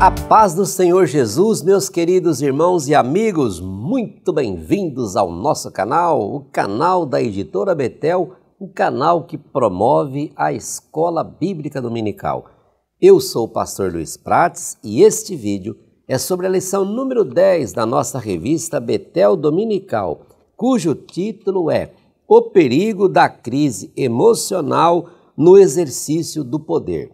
A paz do Senhor Jesus, meus queridos irmãos e amigos, muito bem-vindos ao nosso canal, o canal da Editora Betel, o canal que promove a Escola Bíblica Dominical. Eu sou o pastor Luiz Prates e este vídeo é sobre a lição número 10 da nossa revista Betel Dominical, cujo título é O Perigo da Crise Emocional no Exercício do Poder.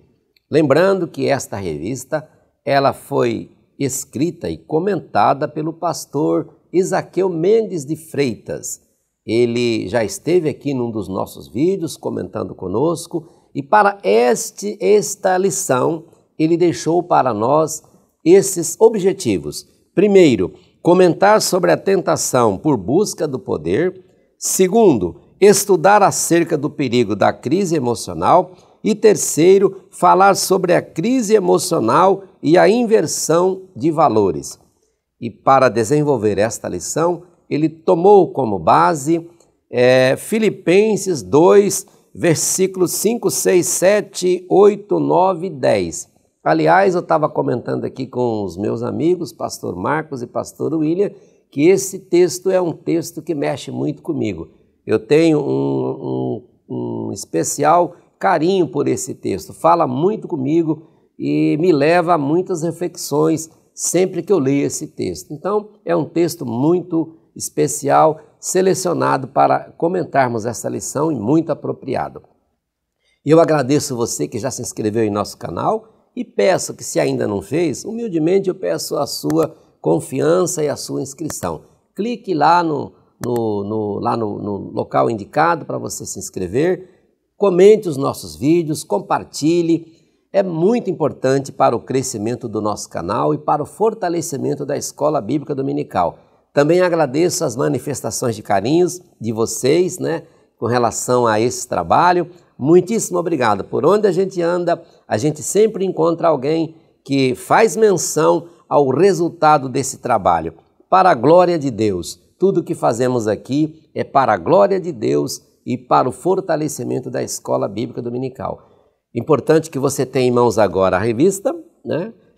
Lembrando que esta revista ela foi escrita e comentada pelo pastor Isaqueu Mendes de Freitas. Ele já esteve aqui num dos nossos vídeos comentando conosco e para esta lição ele deixou para nós esses objetivos. Primeiro, comentar sobre a tentação por busca do poder. Segundo, estudar acerca do perigo da crise emocional. E terceiro, falar sobre a crise emocional e a inversão de valores. E para desenvolver esta lição, ele tomou como base Filipenses 2, versículos 5, 6, 7, 8, 9 e 10. Aliás, eu estava comentando aqui com os meus amigos, pastor Marcos e pastor William, que esse texto é um texto que mexe muito comigo. Eu tenho um especial carinho por esse texto, fala muito comigo e me leva a muitas reflexões sempre que eu leio esse texto. Então, é um texto muito especial, selecionado para comentarmos essa lição e muito apropriado. E eu agradeço você que já se inscreveu em nosso canal e peço que, se ainda não fez, humildemente eu peço a sua confiança e a sua inscrição. Clique lá no local indicado para você se inscrever. Comente os nossos vídeos, compartilhe, é muito importante para o crescimento do nosso canal e para o fortalecimento da Escola Bíblica Dominical. Também agradeço as manifestações de carinhos de vocês, com relação a esse trabalho. Muitíssimo obrigado. Por onde a gente anda, a gente sempre encontra alguém que faz menção ao resultado desse trabalho. Para a glória de Deus, tudo que fazemos aqui é para a glória de Deus e para o fortalecimento da Escola Bíblica Dominical. Importante que você tenha em mãos agora a revista,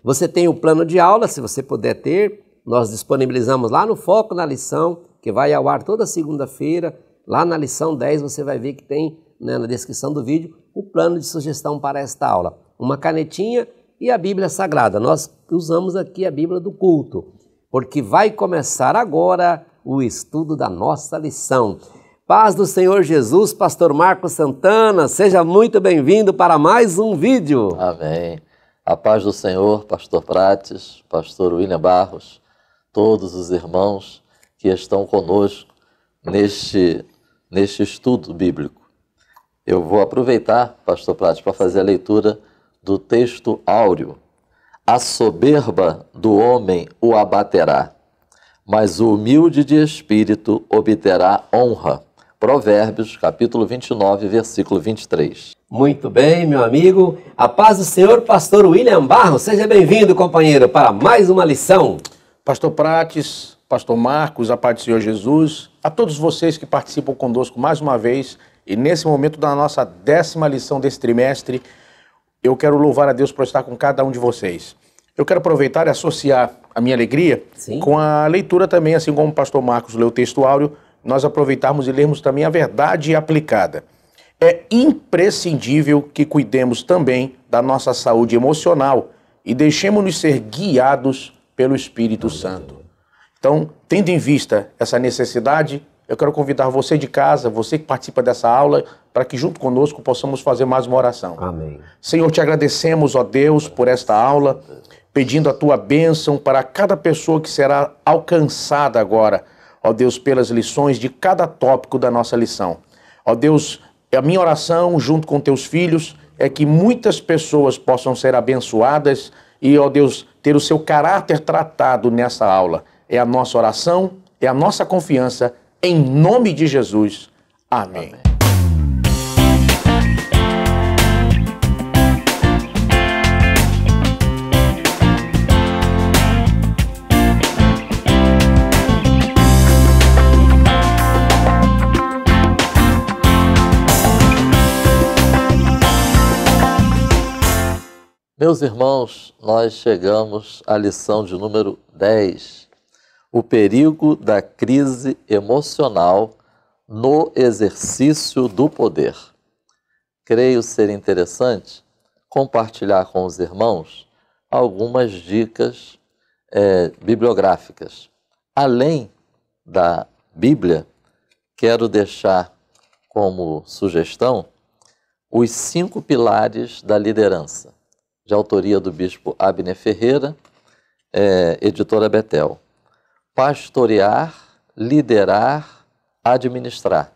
Você tem o plano de aula, se você puder ter, nós disponibilizamos lá no Foco na Lição, que vai ao ar toda segunda-feira. Lá na lição 10 você vai ver que tem, na descrição do vídeo, o plano de sugestão para esta aula. Uma canetinha e a Bíblia Sagrada. Nós usamos aqui a Bíblia do culto, porque vai começar agora o estudo da nossa lição. Paz do Senhor Jesus, pastor Marcos Santana, seja muito bem-vindo para mais um vídeo. Amém. A paz do Senhor, pastor Prates, pastor William Barros, todos os irmãos que estão conosco neste estudo bíblico. Eu vou aproveitar, pastor Prates, para fazer a leitura do texto áureo. A soberba do homem o abaterá, mas o humilde de espírito obterá honra. Provérbios, capítulo 29, versículo 23. Muito bem, meu amigo. A paz do Senhor, pastor William Barros. Seja bem-vindo, companheiro, para mais uma lição. Pastor Prates, pastor Marcos, a paz do Senhor Jesus, a todos vocês que participam conosco mais uma vez, e nesse momento da nossa 10ª lição desse trimestre, eu quero louvar a Deus por estar com cada um de vocês. Eu quero aproveitar e associar a minha alegria com a leitura também, assim como o pastor Marcos leu o texto áureo, nós aproveitarmos e lermos também a verdade aplicada. É imprescindível que cuidemos também da nossa saúde emocional e deixemos-nos ser guiados pelo Espírito Santo. Então, tendo em vista essa necessidade, eu quero convidar você de casa, você que participa dessa aula, para que junto conosco possamos fazer mais uma oração. Amém. Senhor, te agradecemos, ó Deus, por esta aula, pedindo a tua bênção para cada pessoa que será alcançada agora, ó Deus, pelas lições de cada tópico da nossa lição. Ó Deus, a minha oração junto com teus filhos é que muitas pessoas possam ser abençoadas e, ó Deus, ter o seu caráter tratado nessa aula. É a nossa oração, é a nossa confiança, em nome de Jesus. Amém. Amém. Meus irmãos, nós chegamos à lição de número 10, o perigo da crise emocional no exercício do poder. Creio ser interessante compartilhar com os irmãos algumas dicas bibliográficas. Além da Bíblia, quero deixar como sugestão os 5 pilares da liderança, de autoria do bispo Abner Ferreira, editora Betel. Pastorear, liderar, administrar.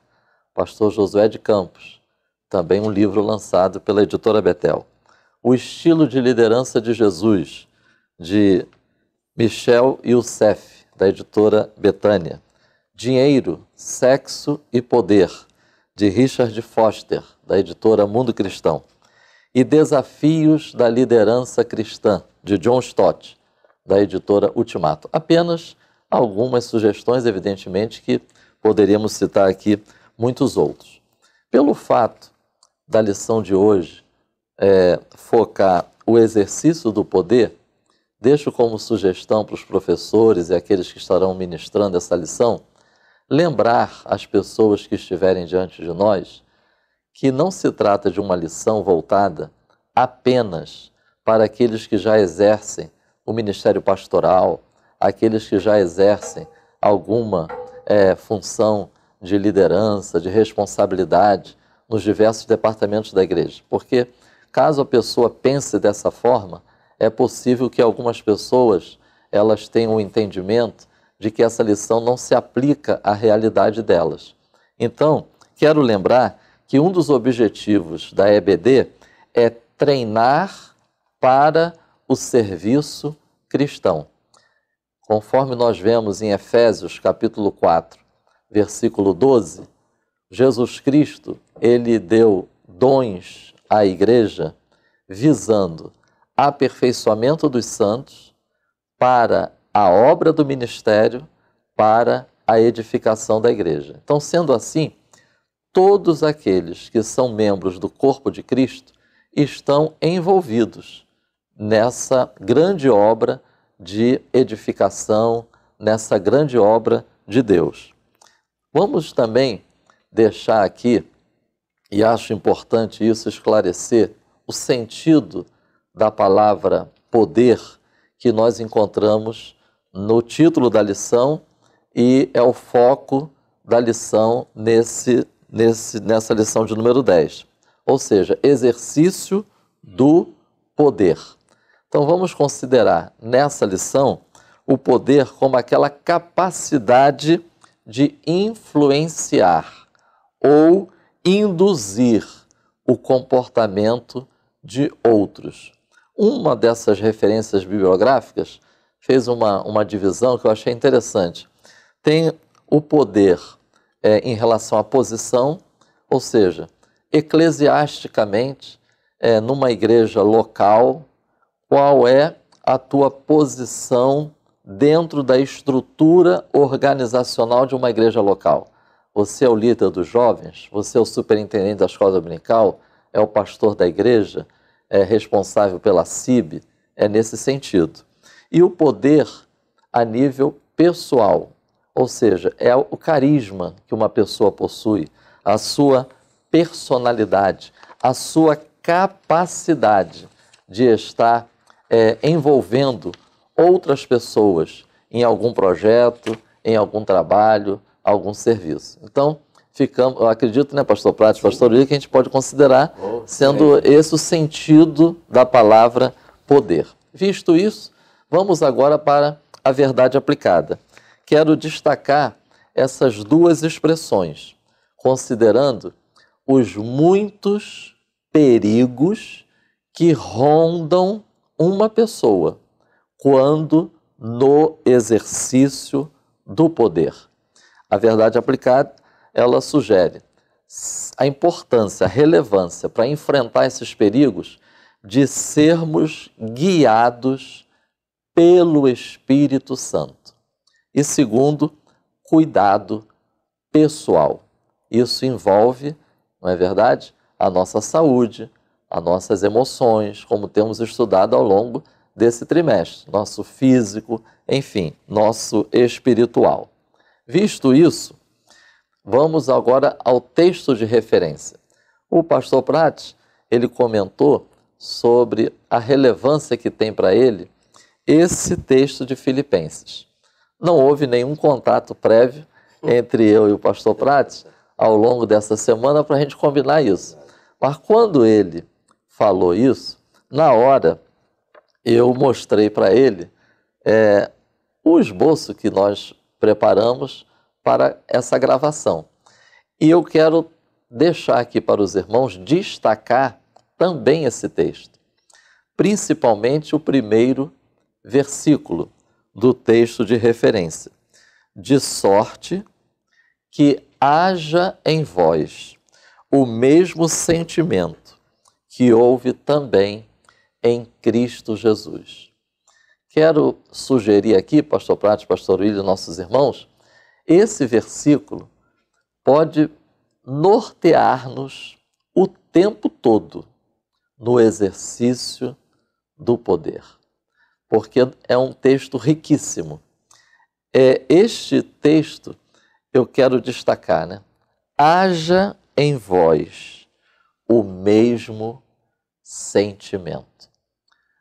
Pastor Josué de Campos, também um livro lançado pela editora Betel. O estilo de liderança de Jesus, de Michel Youssef, da editora Betânia. Dinheiro, Sexo e Poder, de Richard Foster, da editora Mundo Cristão. E Desafios da Liderança Cristã, de John Stott, da editora Ultimato. Apenas algumas sugestões, evidentemente, que poderíamos citar aqui muitos outros. Pelo fato da lição de hoje focar o exercício do poder, deixo como sugestão para os professores e aqueles que estarão ministrando essa lição, lembrar as pessoas que estiverem diante de nós que não se trata de uma lição voltada apenas para aqueles que já exercem o ministério pastoral, aqueles que já exercem alguma função de liderança, de responsabilidade nos diversos departamentos da igreja. Porque, caso a pessoa pense dessa forma, é possível que algumas pessoas elas tenham o entendimento de que essa lição não se aplica à realidade delas. Então, quero lembrar que um dos objetivos da EBD é treinar para o serviço cristão. Conforme nós vemos em Efésios capítulo 4, versículo 12, Jesus Cristo, ele deu dons à igreja visando aperfeiçoamento dos santos para a obra do ministério, para a edificação da igreja. Então, sendo assim, todos aqueles que são membros do corpo de Cristo estão envolvidos nessa grande obra de edificação, nessa grande obra de Deus. Vamos também deixar aqui, e acho importante isso esclarecer, o sentido da palavra poder que nós encontramos no título da lição e é o foco da lição nessa lição de número 10. Ou seja, exercício do poder. Então vamos considerar nessa lição o poder como aquela capacidade de influenciar ou induzir o comportamento de outros. Uma dessas referências bibliográficas fez uma divisão que eu achei interessante. Tem o poder em relação à posição, ou seja, eclesiasticamente, numa igreja local, qual é a tua posição dentro da estrutura organizacional de uma igreja local? Você é o líder dos jovens? Você é o superintendente da escola dominical? É o pastor da igreja? É responsável pela CIB? É nesse sentido. E o poder a nível pessoal, ou seja, é o carisma que uma pessoa possui, a sua personalidade, a sua capacidade de estar envolvendo outras pessoas em algum projeto, em algum trabalho, algum serviço. Então, eu acredito, né, pastor Prates, pastor Luiz, que a gente pode considerar sendo esse o sentido da palavra poder. Visto isso, vamos agora para a verdade aplicada. Quero destacar essas duas expressões, considerando os muitos perigos que rondam uma pessoa quando no exercício do poder. A verdade aplicada, ela sugere a importância, a relevância para enfrentar esses perigos de sermos guiados pelo Espírito Santo. E segundo, cuidado pessoal. Isso envolve, não é verdade, a nossa saúde, as nossas emoções, como temos estudado ao longo desse trimestre, nosso físico, enfim, nosso espiritual. Visto isso, vamos agora ao texto de referência. O pastor Prates, ele comentou sobre a relevância que tem para ele esse texto de Filipenses. Não houve nenhum contato prévio entre eu e o pastor Prates ao longo dessa semana para a gente combinar isso. Mas quando ele falou isso, na hora eu mostrei para ele o esboço que nós preparamos para essa gravação. E eu quero deixar aqui para os irmãos destacar também esse texto, principalmente o primeiro versículo do texto de referência. De sorte que haja em vós o mesmo sentimento que houve também em Cristo Jesus. Quero sugerir aqui, pastor Prates, pastor William, nossos irmãos, esse versículo pode nortear-nos o tempo todo no exercício do poder, porque é um texto riquíssimo. Este texto eu quero destacar, né? Haja em vós o mesmo sentimento.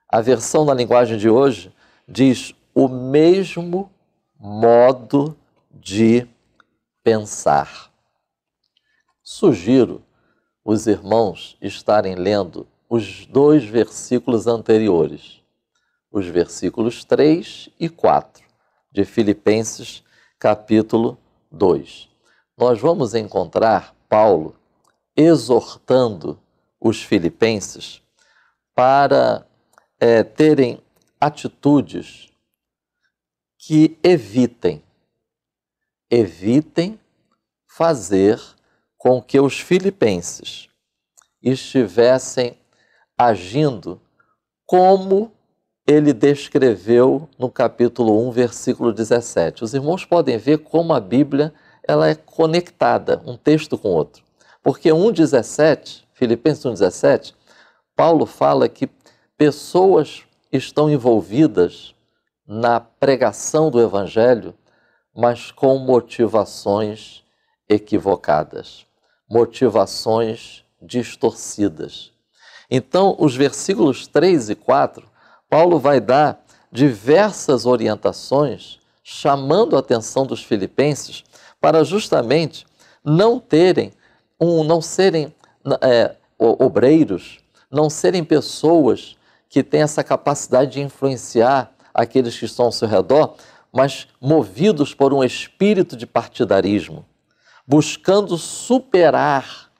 A versão na linguagem de hoje diz o mesmo modo de pensar. Sugiro os irmãos estarem lendo os 2 versículos anteriores, os versículos 3 e 4 de Filipenses, capítulo 2. Nós vamos encontrar Paulo exortando os filipenses para terem atitudes que evitem fazer com que os filipenses estivessem agindo como ele descreveu no capítulo 1, versículo 17. Os irmãos podem ver como a Bíblia ela é conectada, um texto com o outro. Porque 1,17, Filipenses 1,17, Paulo fala que pessoas estão envolvidas na pregação do Evangelho, mas com motivações equivocadas, motivações distorcidas. Então, os versículos 3 e 4, Paulo vai dar diversas orientações, chamando a atenção dos filipenses para justamente não serem obreiros, não serem pessoas que têm essa capacidade de influenciar aqueles que estão ao seu redor, mas movidos por um espírito de partidarismo, buscando superar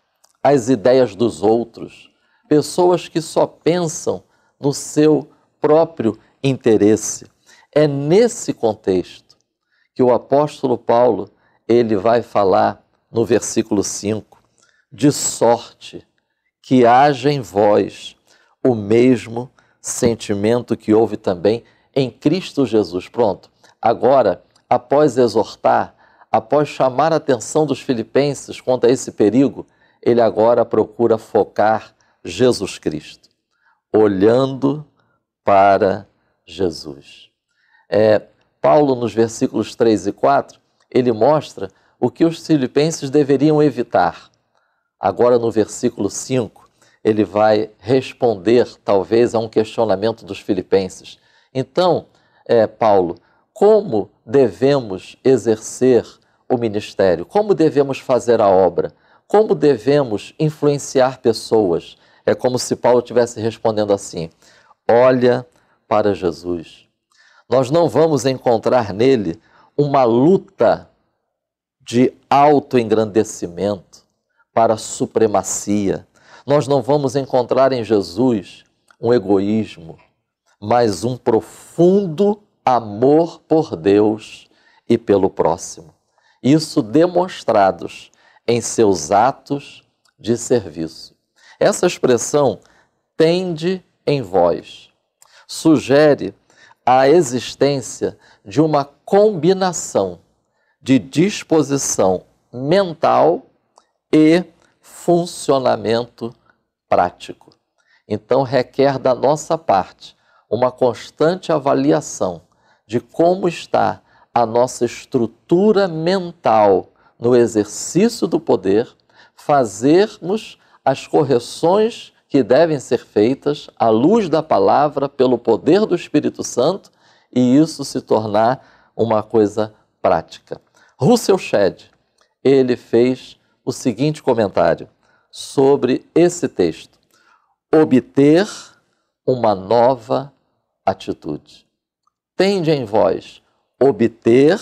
as ideias dos outros, pessoas que só pensam no seu próprio interesse. É nesse contexto que o apóstolo Paulo ele vai falar no versículo 5, de sorte que haja em vós o mesmo sentimento que houve também em Cristo Jesus. Pronto, agora, após exortar, após chamar a atenção dos filipenses quanto a esse perigo, ele agora procura focar Jesus Cristo, olhando para Jesus. Paulo, nos versículos 3 e 4, ele mostra o que os filipenses deveriam evitar. Agora, no versículo 5, ele vai responder, talvez, a um questionamento dos filipenses. Então, Paulo, como devemos exercer o ministério? Como devemos fazer a obra? Como devemos influenciar pessoas? É como se Paulo estivesse respondendo assim: olha para Jesus. Nós não vamos encontrar nele uma luta de autoengrandecimento para supremacia. Nós não vamos encontrar em Jesus um egoísmo, mas um profundo amor por Deus e pelo próximo. Isso demonstrados em seus atos de serviço. Essa expressão, tende em vós, sugere a existência de uma combinação de disposição mental e funcionamento prático. Então requer da nossa parte uma constante avaliação de como está a nossa estrutura mental no exercício do poder, fazermos as correções que devem ser feitas à luz da palavra, pelo poder do Espírito Santo, e isso se tornar uma coisa prática. Russell Shedd, ele fez o seguinte comentário sobre esse texto: obter uma nova atitude. Tende em vós obter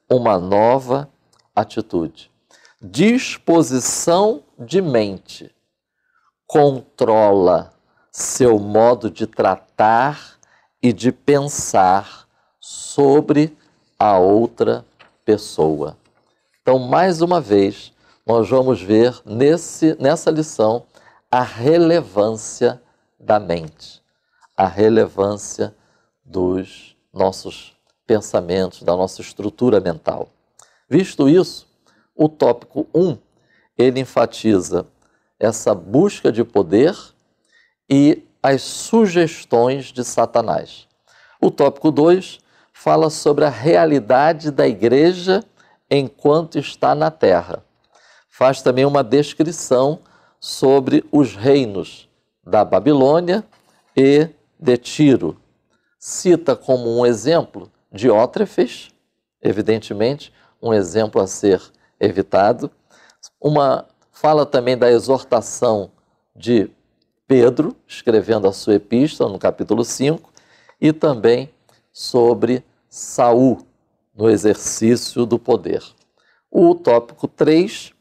uma nova atitude. Disposição de mente. Controla seu modo de tratar e de pensar sobre a outra pessoa. Então, mais uma vez, nós vamos ver nessa lição a relevância da mente, a relevância dos nossos pensamentos, da nossa estrutura mental. Visto isso, o tópico 1, ele enfatiza essa busca de poder e as sugestões de Satanás. O tópico 2 fala sobre a realidade da igreja enquanto está na terra. Faz também uma descrição sobre os reinos da Babilônia e de Tiro. Cita como um exemplo Diótrefes, evidentemente, um exemplo a ser evitado. Fala também da exortação de Pedro, escrevendo a sua epístola, no capítulo 5, e também sobre Saul, no exercício do poder. O tópico 3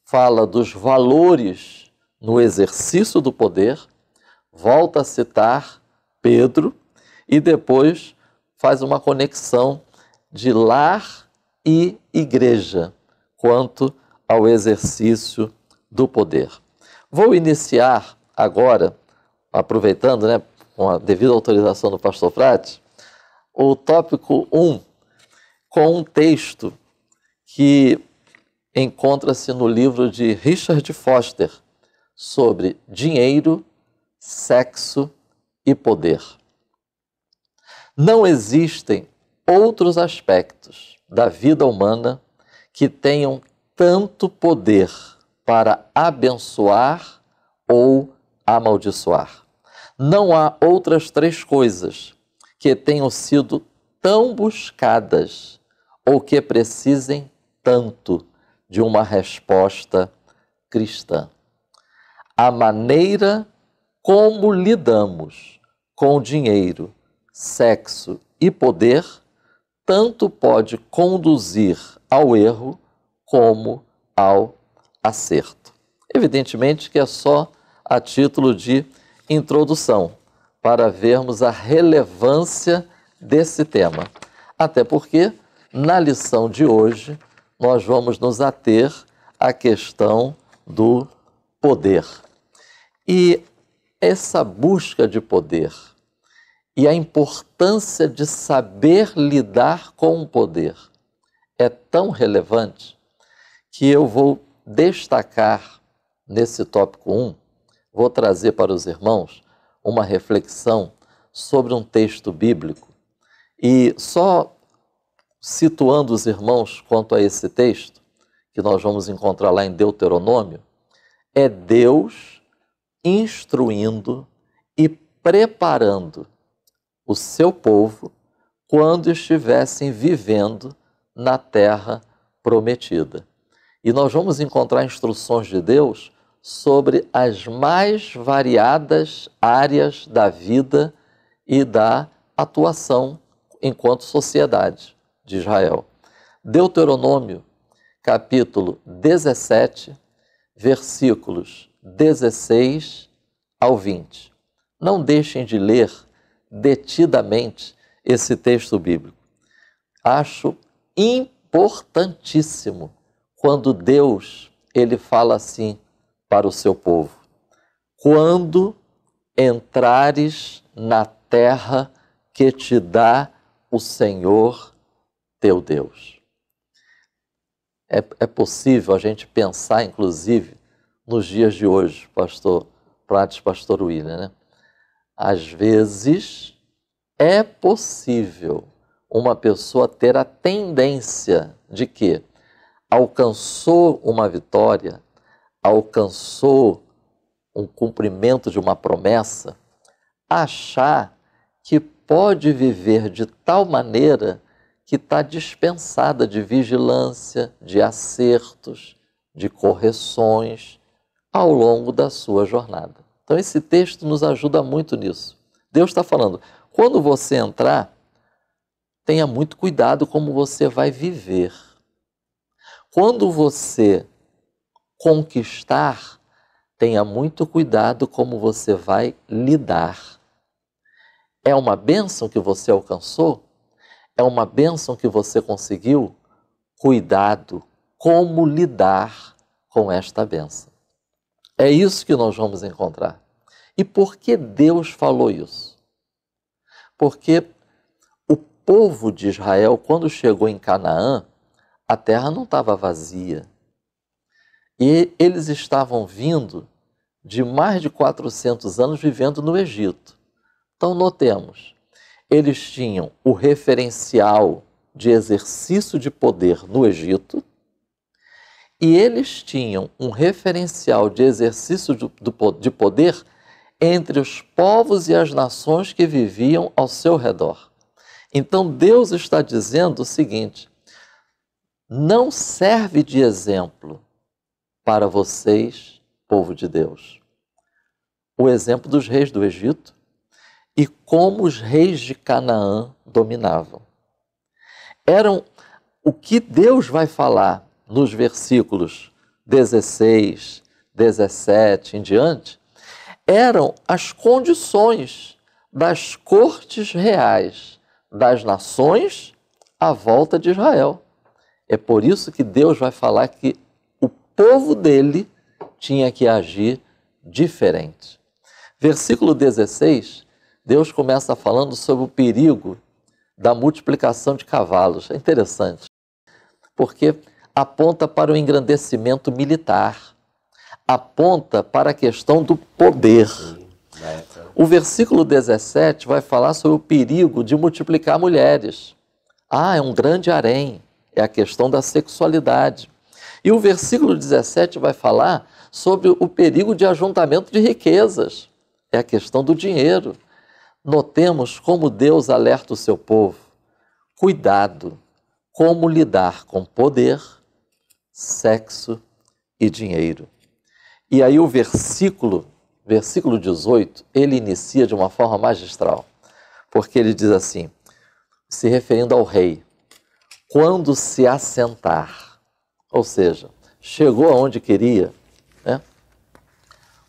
fala dos valores no exercício do poder, volta a citar Pedro e depois faz uma conexão de lar e igreja quanto ao exercício do poder. Vou iniciar agora, aproveitando, com a devida autorização do pastor Frati, o tópico 1, com um texto que encontra-se no livro de Richard Foster sobre dinheiro, sexo e poder. Não existem outros aspectos da vida humana que tenham tanto poder para abençoar ou amaldiçoar. Não há outras 3 coisas que tenham sido tão buscadas ou que precisem tanto de uma resposta cristã. A maneira como lidamos com dinheiro, sexo e poder tanto pode conduzir ao erro como ao acerto. Evidentemente que é só a título de introdução, para vermos a relevância desse tema. Até porque, na lição de hoje, nós vamos nos ater à questão do poder. E essa busca de poder e a importância de saber lidar com o poder é tão relevante que eu vou destacar nesse tópico 1, vou trazer para os irmãos uma reflexão sobre um texto bíblico. E só situando os irmãos quanto a esse texto, que nós vamos encontrar lá em Deuteronômio, é Deus instruindo e preparando o seu povo quando estivessem vivendo na terra prometida. E nós vamos encontrar instruções de Deus sobre as mais variadas áreas da vida e da atuação enquanto sociedade de Israel. Deuteronômio, capítulo 17, versículos 16 ao 20. Não deixem de ler detidamente esse texto bíblico. Acho importantíssimo quando Deus ele fala assim para o seu povo: quando entrares na terra que te dá o Senhor teu Deus. É possível a gente pensar, inclusive, nos dias de hoje, pastor Prates, pastor William, Às vezes, é possível uma pessoa ter a tendência de que alcançou uma vitória, alcançou um cumprimento de uma promessa, achar que pode viver de tal maneira que está dispensada de vigilância, de acertos, de correções ao longo da sua jornada. Então esse texto nos ajuda muito nisso. Deus está falando, quando você entrar, tenha muito cuidado como você vai viver. Quando você conquistar, tenha muito cuidado como você vai lidar. É uma bênção que você alcançou? É uma bênção que você conseguiu? Cuidado, como lidar com esta bênção. É isso que nós vamos encontrar. E por que Deus falou isso? Porque o povo de Israel, quando chegou em Canaã, a terra não estava vazia. E eles estavam vindo de mais de 400 anos vivendo no Egito. Então, notemos, eles tinham o referencial de exercício de poder no Egito e eles tinham um referencial de exercício de poder entre os povos e as nações que viviam ao seu redor. Então, Deus está dizendo o seguinte, não serve de exemplo para vocês, povo de Deus, o exemplo dos reis do Egito e como os reis de Canaã dominavam. Eram o que Deus vai falar nos versículos 16, 17 em diante, eram as condições das cortes reais das nações à volta de Israel. É por isso que Deus vai falar que o povo dele tinha que agir diferente. Versículo 16, Deus começa falando sobre o perigo da multiplicação de cavalos. É interessante, porque aponta para o engrandecimento militar, aponta para a questão do poder. O versículo 17 vai falar sobre o perigo de multiplicar mulheres. É um grande harém, é a questão da sexualidade. E o versículo 17 vai falar sobre o perigo de ajuntamento de riquezas, é a questão do dinheiro. Notemos como Deus alerta o seu povo. Cuidado, como lidar com poder, sexo e dinheiro. E aí o versículo 18, ele inicia de uma forma magistral, porque ele diz assim, se referindo ao rei, quando se assentar, ou seja, chegou aonde queria, né?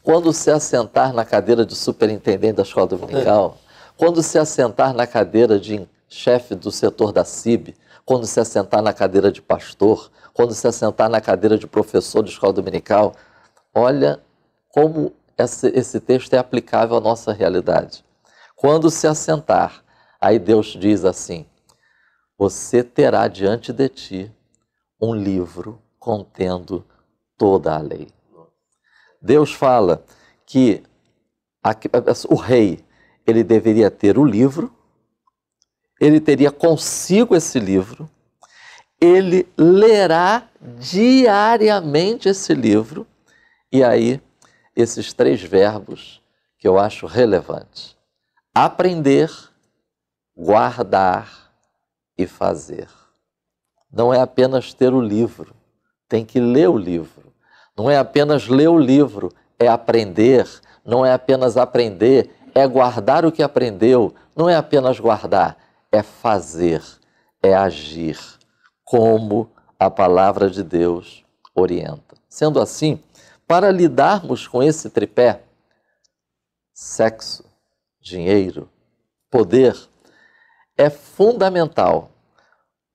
Quando se assentar na cadeira de superintendente da escola dominical, quando se assentar na cadeira de chefe do setor da CIB, quando se assentar na cadeira de pastor, quando se assentar na cadeira de professor de escola dominical, olha como esse texto é aplicável à nossa realidade. Quando se assentar, aí Deus diz assim, você terá diante de ti um livro contendo toda a lei. Deus fala que o rei, ele deveria ter o livro, ele teria consigo esse livro, ele lerá diariamente esse livro, e aí esses 3 verbos que eu acho relevantes. Aprender, guardar e fazer. Não é apenas ter o livro, tem que ler o livro. Não é apenas ler o livro, é aprender. Não é apenas aprender, é guardar o que aprendeu. Não é apenas guardar, é fazer, é agir, como a palavra de Deus orienta. Sendo assim, para lidarmos com esse tripé, sexo, dinheiro, poder, é fundamental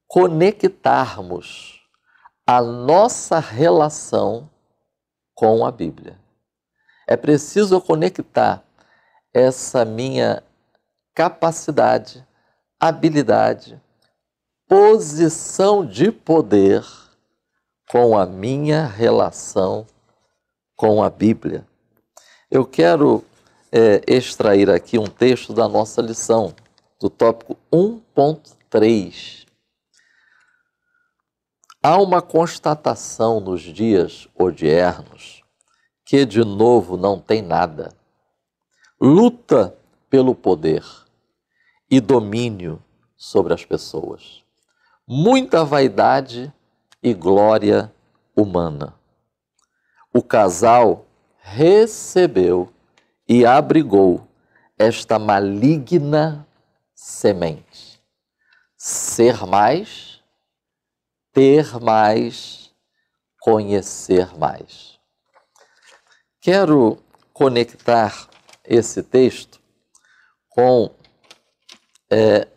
conectarmos a nossa relação com a Bíblia. É preciso conectar essa minha capacidade, habilidade, posição de poder com a minha relação com a Bíblia. Eu quero extrair aqui um texto da nossa lição, do tópico 1.3. Há uma constatação nos dias odiernos que de novo não tem nada. Luta pelo poder e domínio sobre as pessoas. Muita vaidade e glória humana. O casal recebeu e abrigou esta maligna semente. Ser mais, ter mais, conhecer mais. Quero conectar esse texto com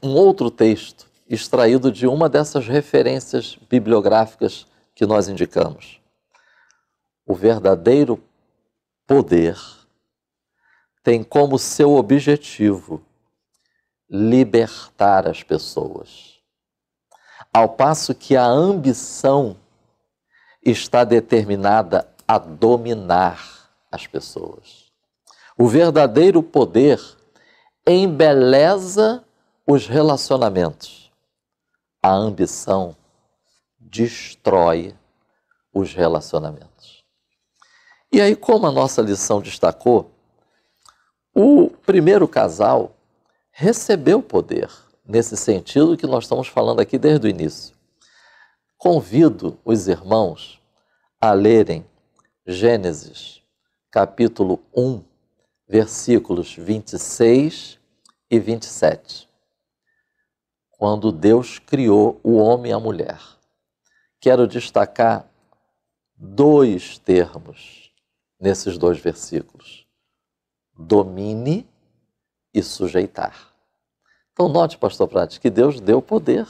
um outro texto extraído de uma dessas referências bibliográficas que nós indicamos. O verdadeiro poder tem como seu objetivo libertar as pessoas, ao passo que a ambição está determinada a dominar as pessoas. O verdadeiro poder embeleza os relacionamentos. A ambição destrói os relacionamentos. E aí, como a nossa lição destacou, o primeiro casal recebeu poder, nesse sentido que nós estamos falando aqui desde o início. Convido os irmãos a lerem Gênesis, capítulo 1, versículos 26 e 27. Quando Deus criou o homem e a mulher. Quero destacar dois termos nesses dois versículos: domine e sujeitar. Então note, pastor Prates, que Deus deu poder.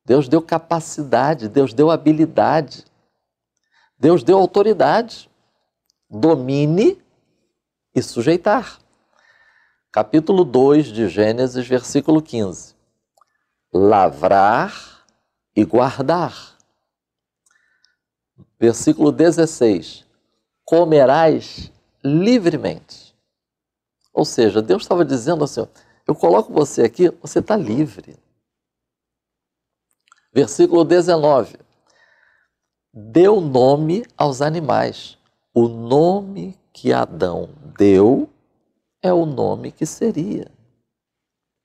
Deus deu capacidade, Deus deu habilidade. Deus deu autoridade. Domine e sujeitar. Capítulo 2 de Gênesis, versículo 15. Lavrar e guardar. Versículo 16. Comerás livremente. Ou seja, Deus estava dizendo assim, eu coloco você aqui, você está livre. Versículo 19. Deu nome aos animais. O nome que Adão deu é o nome que seria.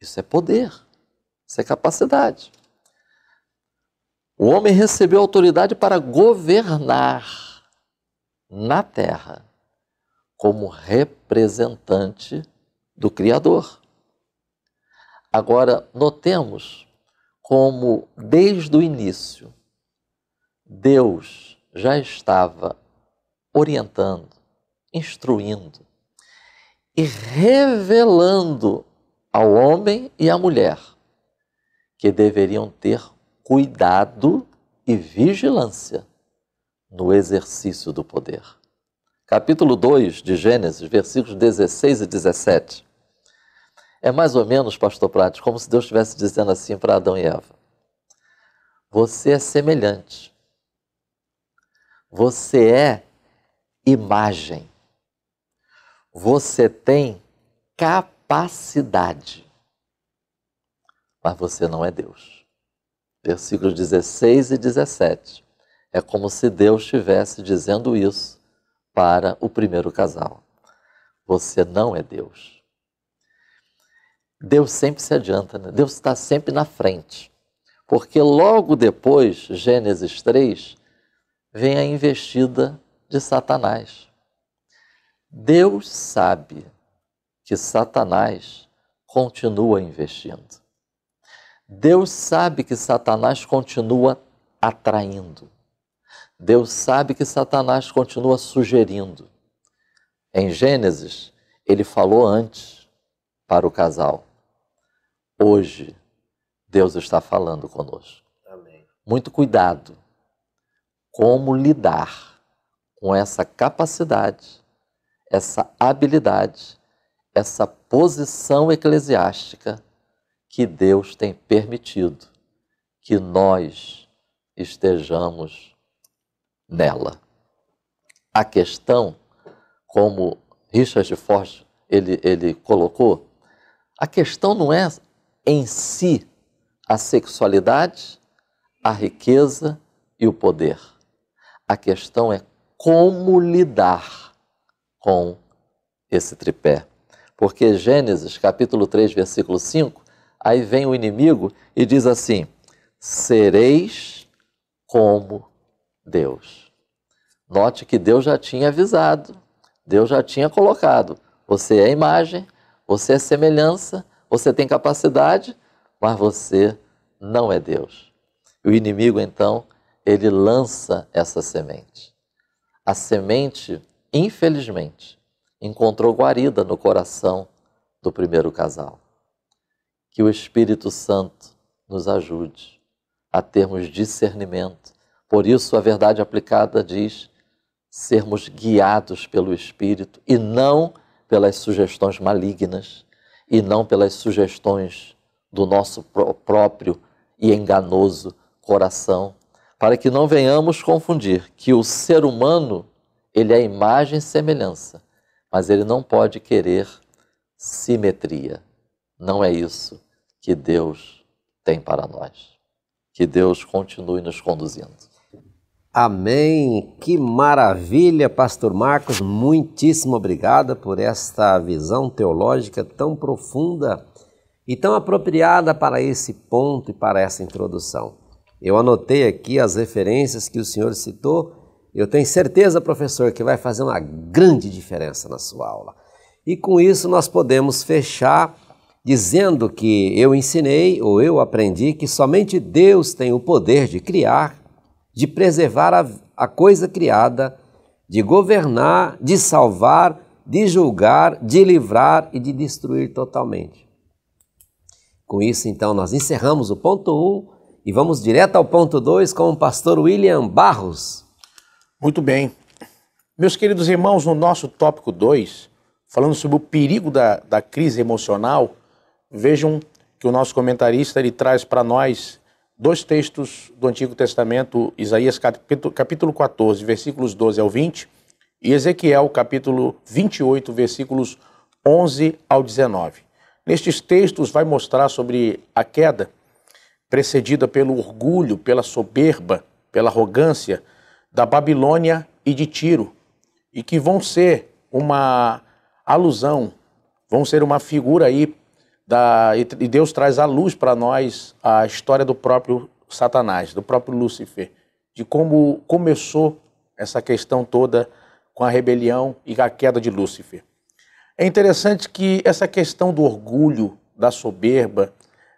Isso é poder, isso é capacidade. O homem recebeu autoridade para governar na terra como representante do Criador. Agora, notemos como, desde o início, Deus já estava orientando, instruindo e revelando ao homem e à mulher que deveriam ter cuidado e vigilância no exercício do poder. Capítulo 2 de Gênesis, versículos 16 e 17. É mais ou menos, pastor Prates, como se Deus estivesse dizendo assim para Adão e Eva: você é semelhante, você é imagem, você tem capacidade, mas você não é Deus. Versículos 16 e 17. É como se Deus estivesse dizendo isso para o primeiro casal. Você não é Deus. Deus sempre se adianta, né? Deus está sempre na frente. Porque logo depois, Gênesis 3, vem a investida de Satanás. Deus sabe que Satanás continua investindo. Deus sabe que Satanás continua atraindo. Deus sabe que Satanás continua sugerindo. Em Gênesis, ele falou antes para o casal. Hoje, Deus está falando conosco. Amém. Muito cuidado. Como lidar com essa capacidade, essa habilidade, essa posição eclesiástica que Deus tem permitido que nós estejamos nela. A questão, como Richard Forge ele colocou, a questão não é em si a sexualidade, a riqueza e o poder. A questão é como lidar com esse tripé. Porque Gênesis, capítulo 3, versículo 5, aí vem o inimigo e diz assim, sereis como Deus. Note que Deus já tinha avisado, Deus já tinha colocado, você é imagem, você é semelhança, você tem capacidade, mas você não é Deus. O inimigo, então, ele lança essa semente. A semente, infelizmente, encontrou guarida no coração do primeiro casal. Que o Espírito Santo nos ajude a termos discernimento. Por isso, a verdade aplicada diz sermos guiados pelo Espírito e não pelas sugestões malignas e não pelas sugestões do nosso próprio e enganoso coração, para que não venhamos confundir que o ser humano, ele é imagem e semelhança, mas ele não pode querer simetria. Não é isso que Deus tem para nós. Que Deus continue nos conduzindo. Amém. Que maravilha, Pastor Marcos. Muitíssimo obrigado por esta visão teológica tão profunda e tão apropriada para esse ponto e para essa introdução. Eu anotei aqui as referências que o senhor citou. Eu tenho certeza, professor, que vai fazer uma grande diferença na sua aula. E com isso nós podemos fechar dizendo que eu ensinei ou eu aprendi que somente Deus tem o poder de criar, de preservar a coisa criada, de governar, de salvar, de julgar, de livrar e de destruir totalmente. Com isso, então, nós encerramos o ponto 1 e vamos direto ao ponto 2 com o pastor William Barros. Muito bem. Meus queridos irmãos, no nosso tópico 2, falando sobre o perigo da crise emocional, vejam que o nosso comentarista ele traz para nós 2 textos do Antigo Testamento, Isaías capítulo 14, versículos 12 ao 20, e Ezequiel capítulo 28, versículos 11 ao 19. Nestes textos vai mostrar sobre a queda precedida pelo orgulho, pela soberba, pela arrogância da Babilônia e de Tiro, e que vão ser uma alusão, vão ser uma figura aí, e Deus traz à luz para nós a história do próprio Satanás, do próprio Lúcifer, de como começou essa questão toda com a rebelião e a queda de Lúcifer. É interessante que essa questão do orgulho, da soberba,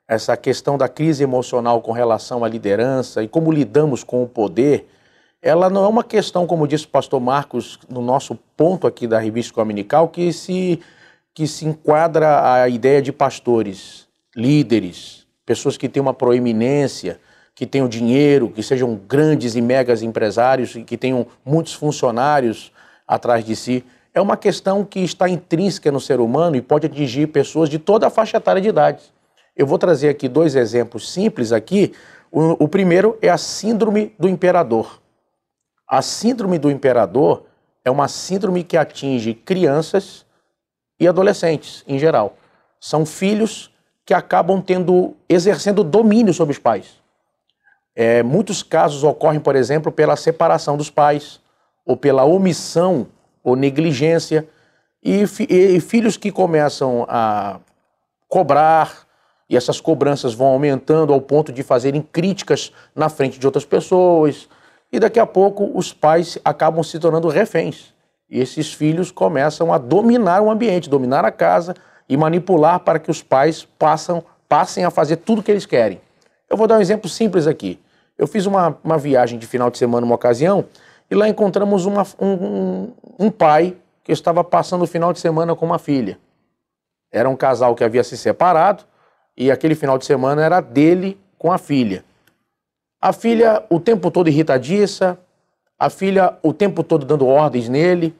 essa questão da crise emocional com relação à liderança e como lidamos com o poder, ela não é uma questão, como disse o pastor Marcos, no nosso ponto aqui da revista dominical, que se enquadra a ideia de pastores, líderes, pessoas que têm uma proeminência, que tenham dinheiro, que sejam grandes e megas empresários, que tenham muitos funcionários atrás de si. É uma questão que está intrínseca no ser humano e pode atingir pessoas de toda a faixa etária de idade. Eu vou trazer aqui 2 exemplos simples aqui. O primeiro é a síndrome do imperador. A síndrome do imperador é uma síndrome que atinge crianças e adolescentes, em geral. São filhos que acabam exercendo domínio sobre os pais. Muitos casos ocorrem, por exemplo, pela separação dos pais, ou pela omissão ou negligência, e filhos que começam a cobrar, e essas cobranças vão aumentando ao ponto de fazerem críticas na frente de outras pessoas, e daqui a pouco os pais acabam se tornando reféns. E esses filhos começam a dominar o ambiente, dominar a casa e manipular para que os pais passem a fazer tudo o que eles querem. Eu vou dar um exemplo simples aqui. Eu fiz uma viagem de final de semana, uma ocasião, e lá encontramos um pai que estava passando o final de semana com uma filha. Era um casal que havia se separado e aquele final de semana era dele com a filha. A filha o tempo todo irritadiça, a filha o tempo todo dando ordens nele,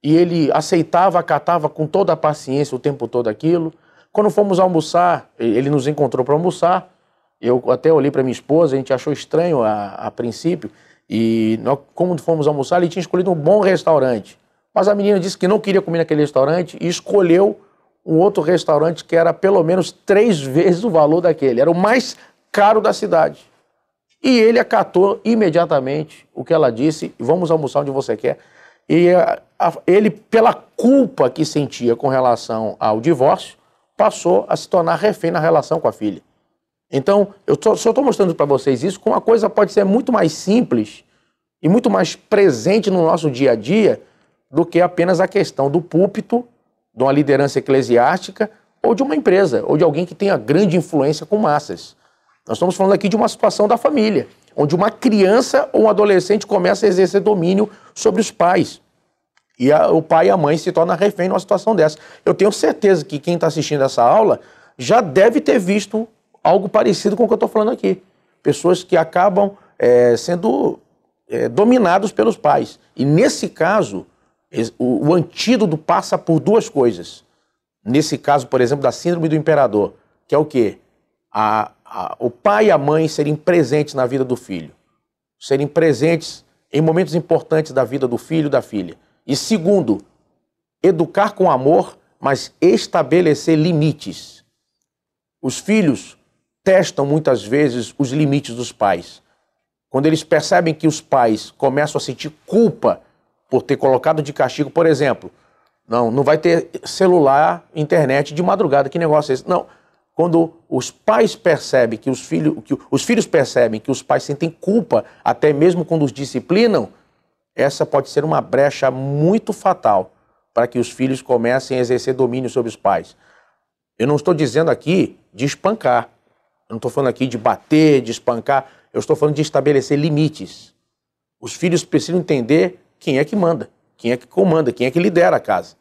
e ele aceitava, acatava com toda a paciência o tempo todo aquilo. Quando fomos almoçar, ele nos encontrou para almoçar, eu até olhei para minha esposa, a gente achou estranho a princípio, e nós, como fomos almoçar, ele tinha escolhido um bom restaurante, Mas a menina disse que não queria comer naquele restaurante e escolheu um outro restaurante que era pelo menos 3 vezes o valor daquele. Era o mais caro da cidade. E ele acatou imediatamente o que ela disse, vamos almoçar onde você quer. E ele, pela culpa que sentia com relação ao divórcio, passou a se tornar refém na relação com a filha. Então, eu só estou mostrando para vocês isso com uma coisa que pode ser muito mais simples e muito mais presente no nosso dia a dia do que apenas a questão do púlpito, de uma liderança eclesiástica ou de uma empresa, ou de alguém que tenha grande influência com massas. Nós estamos falando aqui de uma situação da família, onde uma criança ou um adolescente começa a exercer domínio sobre os pais. E o pai e a mãe se tornam refém numa situação dessa. Eu tenho certeza que quem está assistindo essa aula já deve ter visto algo parecido com o que eu estou falando aqui. Pessoas que acabam sendo dominados pelos pais. E nesse caso, o antídoto passa por 2 coisas. Nesse caso, por exemplo, da síndrome do imperador, que é o quê? O pai e a mãe serem presentes na vida do filho. Serem presentes em momentos importantes da vida do filho e da filha. E segundo, educar com amor, mas estabelecer limites. Os filhos testam muitas vezes os limites dos pais. Quando eles percebem que os pais começam a sentir culpa por ter colocado de castigo, por exemplo, não vai ter celular, internet de madrugada, que negócio é esse? Não. Quando os pais percebem que os filhos percebem que os pais sentem culpa, até mesmo quando os disciplinam, essa pode ser uma brecha muito fatal para que os filhos comecem a exercer domínio sobre os pais. Eu não estou dizendo aqui de espancar, eu não estou falando aqui de bater, de espancar, eu estou falando de estabelecer limites. Os filhos precisam entender quem é que manda, quem é que comanda, quem é que lidera a casa.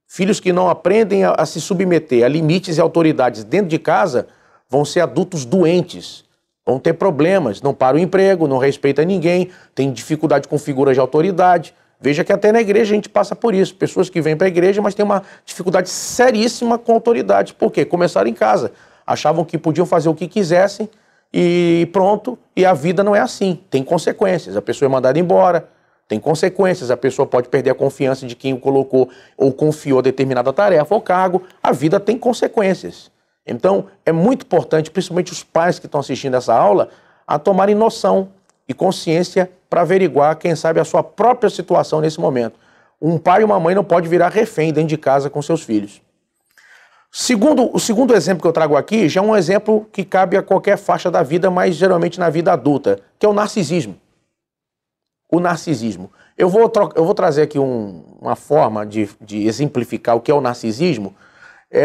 Filhos que não aprendem a se submeter a limites e autoridades dentro de casa vão ser adultos doentes, vão ter problemas, não param o emprego, não respeitam ninguém, tem dificuldade com figuras de autoridade. Veja que até na igreja a gente passa por isso. Pessoas que vêm para a igreja, mas têm uma dificuldade seríssima com autoridade. Por quê? Começaram em casa. Achavam que podiam fazer o que quisessem e pronto. E a vida não é assim. Tem consequências. A pessoa é mandada embora. Tem consequências. A pessoa pode perder a confiança de quem o colocou ou confiou determinada tarefa ou cargo. A vida tem consequências. Então, é muito importante, principalmente os pais que estão assistindo essa aula, a tomarem noção e consciência para averiguar, quem sabe, a sua própria situação nesse momento. Um pai e uma mãe não pode virar refém dentro de casa com seus filhos. O segundo exemplo que eu trago aqui já é um exemplo que cabe a qualquer faixa da vida, mas geralmente na vida adulta, que é o narcisismo. O narcisismo. Eu vou trazer aqui uma forma de exemplificar o que é o narcisismo.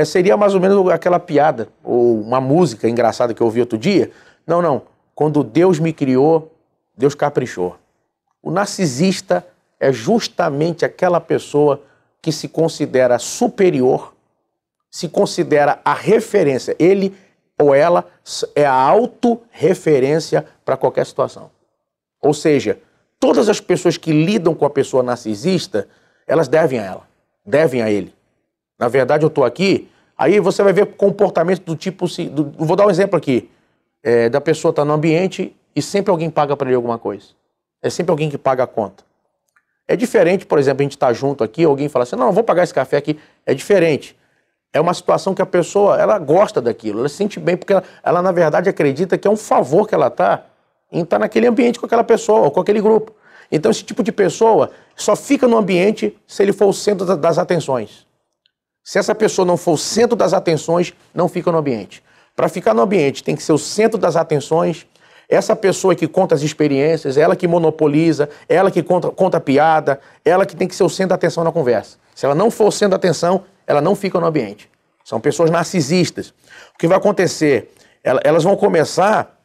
Seria mais ou menos aquela piada, ou uma música engraçada que eu ouvi outro dia. Não. Quando Deus me criou, Deus caprichou. O narcisista é justamente aquela pessoa que se considera superior, se considera a referência. Ele ou ela é a autorreferência para qualquer situação. Ou seja, todas as pessoas que lidam com a pessoa narcisista, elas devem a ela, devem a ele. Na verdade, eu estou aqui, aí você vai ver comportamento do tipo... Vou dar um exemplo aqui. Da pessoa estar no ambiente e sempre alguém paga para ele alguma coisa. É sempre alguém que paga a conta. É diferente, por exemplo, a gente estar junto aqui, alguém fala assim, não, vou pagar esse café aqui. É diferente. É uma situação que a pessoa, ela gosta daquilo, ela se sente bem, porque ela na verdade acredita que é um favor que ela está em estar naquele ambiente com aquela pessoa ou com aquele grupo. Então esse tipo de pessoa só fica no ambiente se ele for o centro das atenções. Se essa pessoa não for o centro das atenções, não fica no ambiente. Para ficar no ambiente tem que ser o centro das atenções, essa pessoa que conta as experiências, ela que monopoliza, ela que conta piada, ela que tem que ser o centro da atenção na conversa. Se ela não for o centro da atenção, ela não fica no ambiente. São pessoas narcisistas. O que vai acontecer? Elas vão começar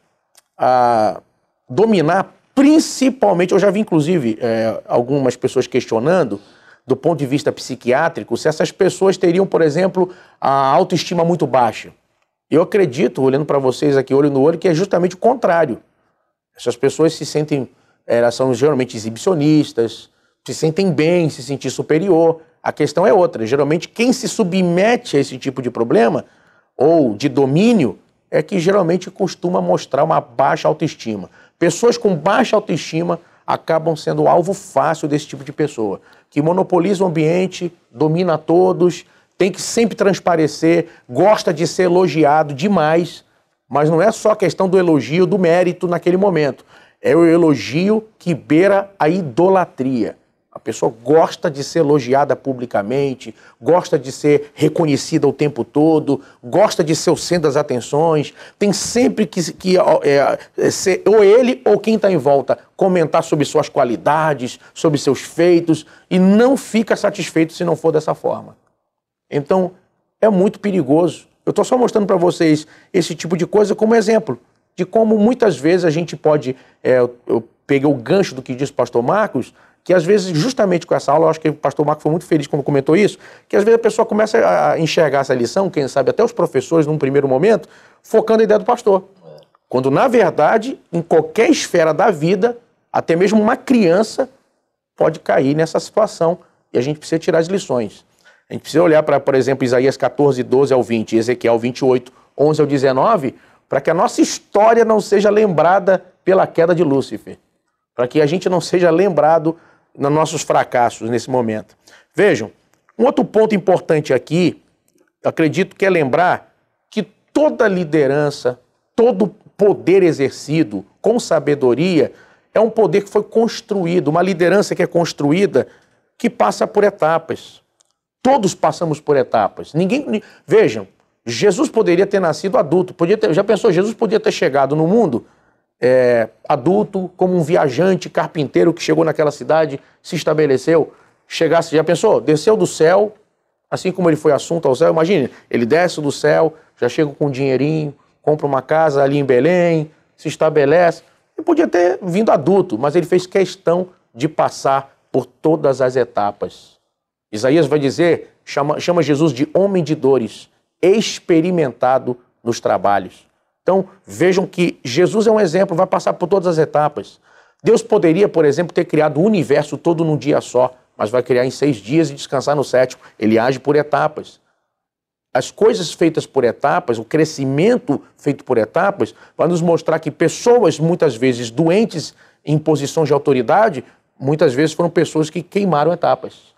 a dominar principalmente, eu já vi inclusive algumas pessoas questionando, do ponto de vista psiquiátrico, se essas pessoas teriam, por exemplo, a autoestima muito baixa. Eu acredito, olhando para vocês aqui, olho no olho, que é justamente o contrário. Essas pessoas se sentem, elas são geralmente exibicionistas, se sentem bem, se sentir superior. A questão é outra. Geralmente, quem se submete a esse tipo de problema, ou de domínio, é que geralmente costuma mostrar uma baixa autoestima. Pessoas com baixa autoestima acabam sendo alvo fácil desse tipo de pessoa, que monopoliza o ambiente, domina todos, tem que sempre transparecer, gosta de ser elogiado demais, mas não é só a questão do elogio, do mérito naquele momento. É o elogio que beira a idolatria. A pessoa gosta de ser elogiada publicamente, gosta de ser reconhecida o tempo todo, gosta de ser o centro das atenções, tem sempre que ser ou ele ou quem está em volta comentar sobre suas qualidades, sobre seus feitos, e não fica satisfeito se não for dessa forma. Então, é muito perigoso. Eu estou só mostrando para vocês esse tipo de coisa como exemplo de como muitas vezes a gente pode... eu peguei o gancho do que disse o pastor Marcos, que às vezes, justamente com essa aula, eu acho que o pastor Marcos foi muito feliz quando comentou isso, que às vezes a pessoa começa a enxergar essa lição, quem sabe até os professores num primeiro momento, focando a ideia do pastor. Quando, na verdade, em qualquer esfera da vida, até mesmo uma criança pode cair nessa situação e a gente precisa tirar as lições. A gente precisa olhar para, por exemplo, Isaías 14, 12 ao 20, Ezequiel 28, 11 ao 19, para que a nossa história não seja lembrada pela queda de Lúcifer, para que a gente não seja lembrado nos nossos fracassos nesse momento. Vejam, um outro ponto importante aqui, acredito que é lembrar que toda liderança, todo poder exercido com sabedoria é um poder que foi construído, uma liderança que é construída, que passa por etapas. Todos passamos por etapas. Vejam, Jesus poderia ter nascido adulto, já pensou, Jesus podia ter chegado no mundo adulto, como um viajante carpinteiro que chegou naquela cidade, se estabeleceu, já pensou, desceu do céu, assim como ele foi assunto ao céu, imagine, ele desce do céu, já chega com um dinheirinho, compra uma casa ali em Belém, se estabelece, ele podia ter vindo adulto, mas ele fez questão de passar por todas as etapas. Isaías vai dizer, chama Jesus de homem de dores, experimentado nos trabalhos. Então, vejam que Jesus é um exemplo, vai passar por todas as etapas. Deus poderia, por exemplo, ter criado o universo todo num dia só, mas vai criar em 6 dias e descansar no 7º. Ele age por etapas. As coisas feitas por etapas, o crescimento feito por etapas, vai nos mostrar que pessoas, muitas vezes doentes em posição de autoridade, muitas vezes foram pessoas que queimaram etapas.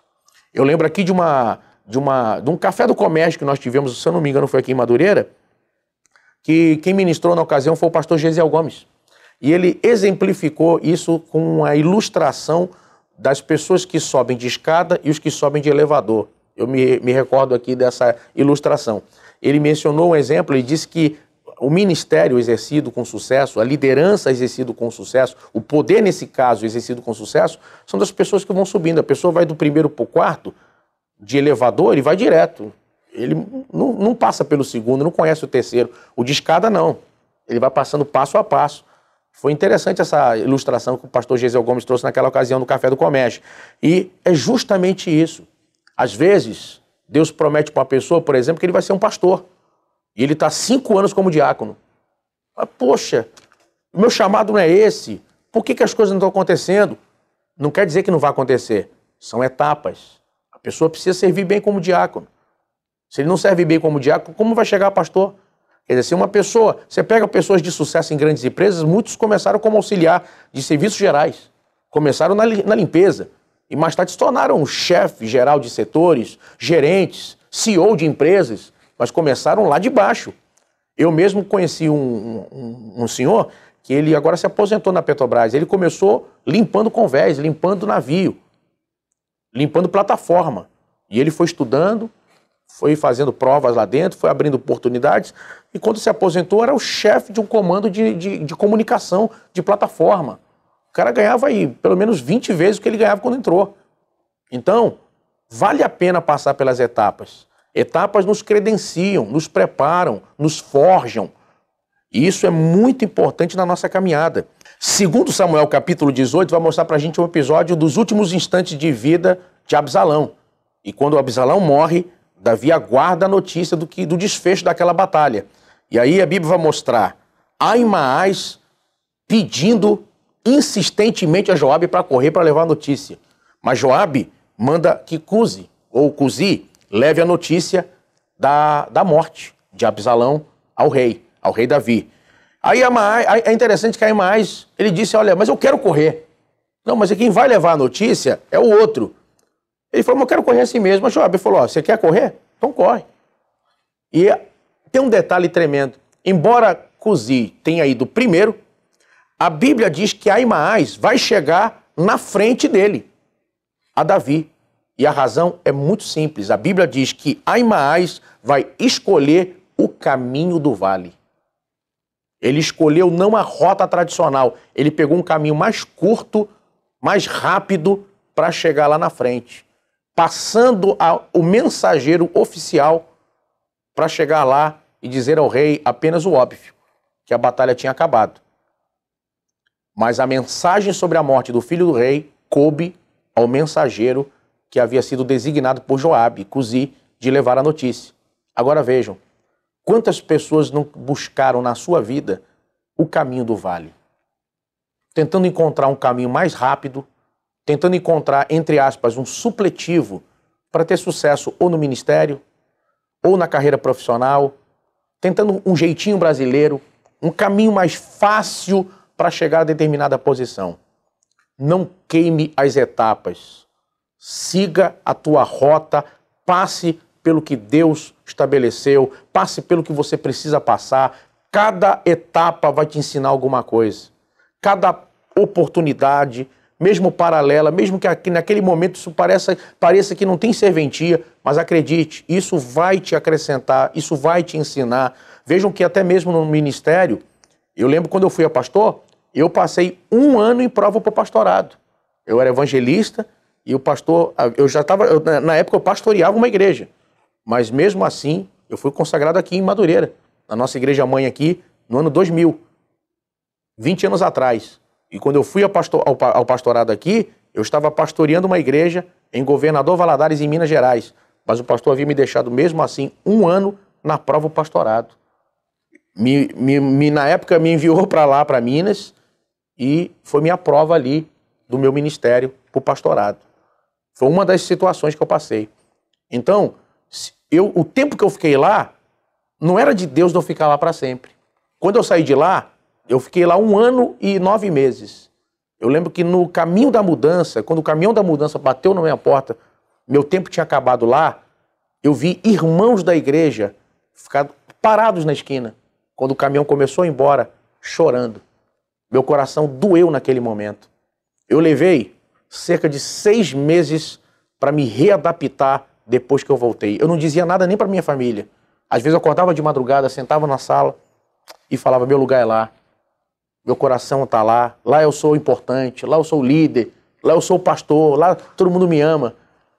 Eu lembro aqui de um café do comércio que nós tivemos, se eu não me engano, foi aqui em Madureira, que quem ministrou na ocasião foi o pastor Gesiel Gomes. E ele exemplificou isso com a ilustração das pessoas que sobem de escada e os que sobem de elevador. Eu me recordo aqui dessa ilustração. Ele mencionou um exemplo e disse que o ministério exercido com sucesso, a liderança exercida com sucesso, o poder, nesse caso, exercido com sucesso, são das pessoas que vão subindo. A pessoa vai do primeiro para o quarto, de elevador, ele vai direto. Ele não passa pelo segundo, não conhece o terceiro. O de escada, não. Ele vai passando passo a passo. Foi interessante essa ilustração que o pastor Gesiel Gomes trouxe naquela ocasião do Café do Comércio. E é justamente isso. Às vezes, Deus promete para uma pessoa, por exemplo, que ele vai ser um pastor. E ele está 5 anos como diácono. Mas, poxa, o meu chamado não é esse. Por que as coisas não estão acontecendo? Não quer dizer que não vai acontecer. São etapas. A pessoa precisa servir bem como diácono. Se ele não serve bem como diácono, como vai chegar a pastor? Quer dizer, se uma pessoa... Você pega pessoas de sucesso em grandes empresas, muitos começaram como auxiliar de serviços gerais. Começaram na limpeza. E mais tarde se tornaram chefe geral de setores, gerentes, CEO de empresas, mas começaram lá de baixo. Eu mesmo conheci um senhor que ele agora se aposentou na Petrobras. Ele começou limpando convés, limpando navio, limpando plataforma. E ele foi estudando, foi fazendo provas lá dentro, foi abrindo oportunidades, e quando se aposentou era o chefe de um comando de comunicação de plataforma. O cara ganhava aí pelo menos 20 vezes o que ele ganhava quando entrou. Então, vale a pena passar pelas etapas. Etapas nos credenciam, nos preparam, nos forjam. E isso é muito importante na nossa caminhada. Segundo Samuel capítulo 18, vai mostrar pra gente um episódio dos últimos instantes de vida de Absalão. E quando Absalão morre, Davi aguarda a notícia do desfecho daquela batalha. E aí a Bíblia vai mostrar Ahimaás pedindo insistentemente a Joabe para correr para levar a notícia. Mas Joabe manda que Cusi leve a notícia da morte de Absalão ao rei Davi. Aí é interessante que Ahimaás, ele disse, olha, mas eu quero correr. Não, mas quem vai levar a notícia é o outro. Ele falou, mas eu quero correr assim mesmo. Mas Joabe falou, ó, você quer correr? Então corre. E tem um detalhe tremendo. Embora Cusi tenha ido primeiro, a Bíblia diz que Ahimaás vai chegar na frente dele, a Davi. E a razão é muito simples. A Bíblia diz que Ahimaás vai escolher o caminho do vale. Ele escolheu não a rota tradicional. Ele pegou um caminho mais curto, mais rápido para chegar lá na frente. Passando o mensageiro oficial para chegar lá e dizer ao rei apenas o óbvio, que a batalha tinha acabado. Mas a mensagem sobre a morte do filho do rei coube ao mensageiro que havia sido designado por Joabe, Cusi, de levar a notícia. Agora vejam, quantas pessoas não buscaram na sua vida o caminho do vale? Tentando encontrar um caminho mais rápido, tentando encontrar, entre aspas, um supletivo para ter sucesso ou no ministério, ou na carreira profissional, tentando um jeitinho brasileiro, um caminho mais fácil para chegar a determinada posição. Não queime as etapas. Siga a tua rota, passe pelo que Deus estabeleceu, passe pelo que você precisa passar. Cada etapa vai te ensinar alguma coisa. Cada oportunidade, mesmo paralela, mesmo que naquele momento isso pareça que não tem serventia, mas acredite, isso vai te acrescentar, isso vai te ensinar. Vejam que até mesmo no ministério, eu lembro quando eu fui a pastor, eu passei 1 ano em prova para o pastorado. Eu era evangelista e o pastor, na época eu pastoreava uma igreja, mas mesmo assim eu fui consagrado aqui em Madureira, na nossa igreja mãe aqui, no ano 2000, 20 anos atrás. E quando eu fui ao pastorado aqui, eu estava pastoreando uma igreja em Governador Valadares, em Minas Gerais. Mas o pastor havia me deixado mesmo assim 1 ano na prova do pastorado. Na época me enviou para lá, para Minas, e foi minha prova ali do meu ministério para o pastorado. Foi uma das situações que eu passei. Então, o tempo que eu fiquei lá, não era de Deus de eu ficar lá para sempre. Quando eu saí de lá, eu fiquei lá 1 ano e 9 meses. Eu lembro que no caminho da mudança, quando o caminhão da mudança bateu na minha porta, meu tempo tinha acabado lá, eu vi irmãos da igreja ficar parados na esquina, quando o caminhão começou a ir embora, chorando. Meu coração doeu naquele momento. Eu levei cerca de 6 meses para me readaptar depois que eu voltei. Eu não dizia nada nem para minha família. Às vezes eu acordava de madrugada, sentava na sala e falava, meu lugar é lá. Meu coração está lá, lá eu sou importante, lá eu sou líder, lá eu sou pastor, lá todo mundo me ama.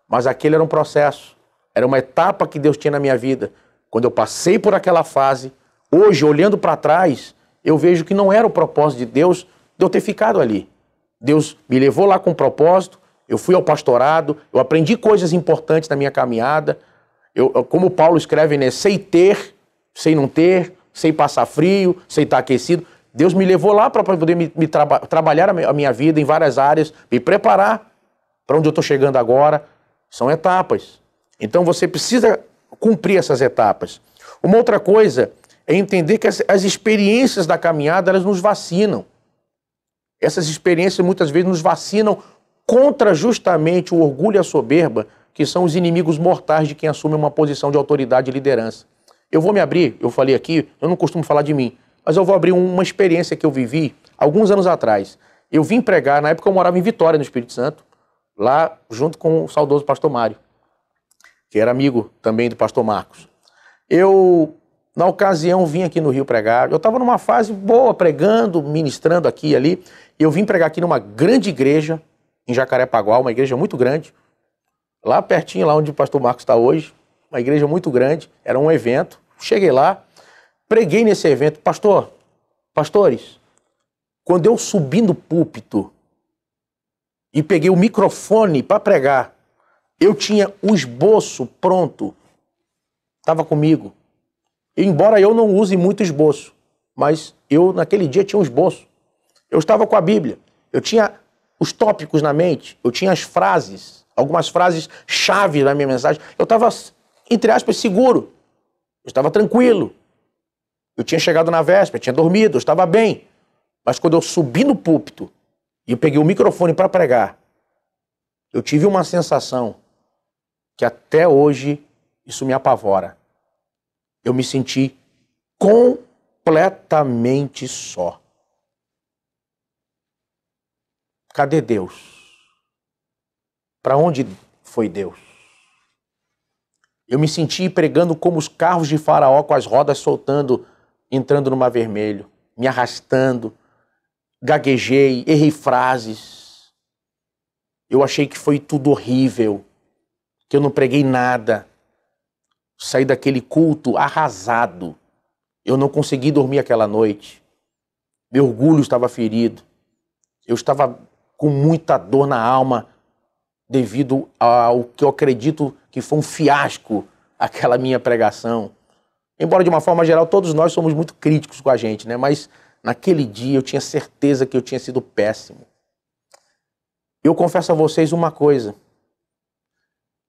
Mas aquele era um processo, era uma etapa que Deus tinha na minha vida. Quando eu passei por aquela fase, hoje, olhando para trás, eu vejo que não era o propósito de Deus de eu ter ficado ali. Deus me levou lá com um propósito, eu fui ao pastorado, eu aprendi coisas importantes na minha caminhada. Como Paulo escreve, né, sei ter, sei não ter, sei passar frio, sei estar aquecido. Deus me levou lá para poder trabalhar a minha vida em várias áreas, me preparar para onde eu estou chegando agora. São etapas. Então você precisa cumprir essas etapas. Uma outra coisa é entender que as experiências da caminhada, elas nos vacinam. Essas experiências muitas vezes nos vacinam contra justamente o orgulho e a soberba, que são os inimigos mortais de quem assume uma posição de autoridade e liderança. Eu vou me abrir, eu falei aqui, eu não costumo falar de mim, mas eu vou abrir uma experiência que eu vivi alguns anos atrás. Eu vim pregar, na época eu morava em Vitória, no Espírito Santo, lá junto com o saudoso pastor Mário, que era amigo também do pastor Marcos. Eu, na ocasião, vim aqui no Rio pregar. Eu estava numa fase boa, pregando, ministrando aqui e ali. Eu vim pregar aqui numa grande igreja, em Jacarepaguá, uma igreja muito grande, lá pertinho, lá onde o pastor Marcos está hoje, uma igreja muito grande, era um evento. Cheguei lá, preguei nesse evento. Pastores, quando eu subi no púlpito e peguei o microfone para pregar, eu tinha o esboço pronto, estava comigo. Embora eu não use muito esboço, mas eu naquele dia tinha um esboço. Eu estava com a Bíblia, eu tinha os tópicos na mente, eu tinha as frases, algumas frases-chave na minha mensagem. Eu estava, entre aspas, seguro, eu estava tranquilo. Eu tinha chegado na véspera, tinha dormido, eu estava bem. Mas quando eu subi no púlpito e eu peguei o microfone para pregar, eu tive uma sensação que até hoje isso me apavora. Eu me senti completamente só. Cadê Deus? Para onde foi Deus? Eu me senti pregando como os carros de Faraó com as rodas soltando, entrando no Mar Vermelho, me arrastando, gaguejei, errei frases. Eu achei que foi tudo horrível, que eu não preguei nada. Saí daquele culto arrasado. Eu não consegui dormir aquela noite. Meu orgulho estava ferido. Eu estava com muita dor na alma devido ao que eu acredito que foi um fiasco aquela minha pregação. Embora de uma forma geral todos nós somos muito críticos com a gente, né? Mas naquele dia eu tinha certeza que eu tinha sido péssimo. Eu confesso a vocês uma coisa.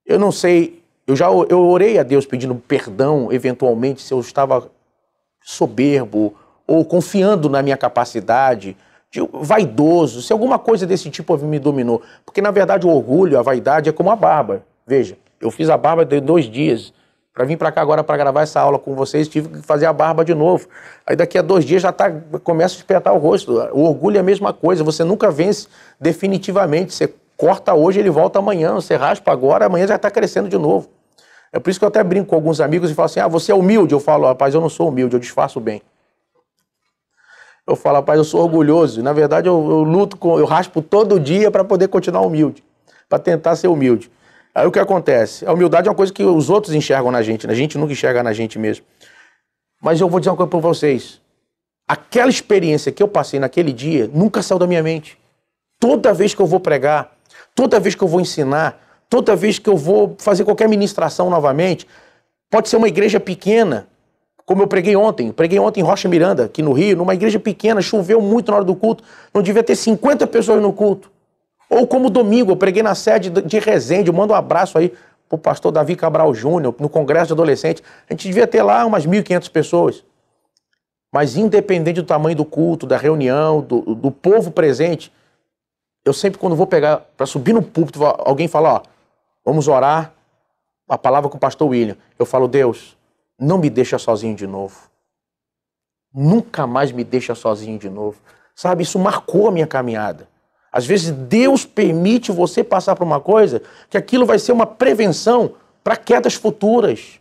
Eu não sei, eu orei a Deus pedindo perdão eventualmente se eu estava soberbo ou confiando na minha capacidade, vaidoso, se alguma coisa desse tipo me dominou. Porque, na verdade, o orgulho, a vaidade é como a barba. Veja, eu fiz a barba de 2 dias. Para vir para cá agora para gravar essa aula com vocês, tive que fazer a barba de novo. Aí daqui a 2 dias já começa a espetar o rosto. O orgulho é a mesma coisa, você nunca vence definitivamente. Você corta hoje, ele volta amanhã. Você raspa agora, amanhã já está crescendo de novo. É por isso que eu até brinco com alguns amigos e falo assim, você é humilde? Eu falo, rapaz, eu não sou humilde, eu disfarço bem. Eu falo, rapaz, eu sou orgulhoso. Na verdade, eu luto, eu raspo todo dia para poder continuar humilde, para tentar ser humilde. Aí o que acontece? A humildade é uma coisa que os outros enxergam na gente, né? A gente nunca enxerga na gente mesmo. Mas eu vou dizer uma coisa para vocês. Aquela experiência que eu passei naquele dia nunca saiu da minha mente. Toda vez que eu vou pregar, toda vez que eu vou ensinar, toda vez que eu vou fazer qualquer ministração novamente, pode ser uma igreja pequena, como eu preguei ontem em Rocha Miranda, aqui no Rio, numa igreja pequena, choveu muito na hora do culto, não devia ter 50 pessoas no culto. Ou como domingo, eu preguei na sede de Resende, eu mando um abraço aí pro pastor Davi Cabral Júnior, no Congresso de Adolescentes, a gente devia ter lá umas 1.500 pessoas. Mas independente do tamanho do culto, da reunião, do povo presente, eu sempre quando vou pegar, para subir no púlpito, alguém fala, ó, vamos orar, a palavra com o pastor William. Eu falo, Deus, não me deixa sozinho de novo. Nunca mais me deixa sozinho de novo. Sabe, isso marcou a minha caminhada. Às vezes Deus permite você passar por uma coisa que aquilo vai ser uma prevenção para quedas futuras,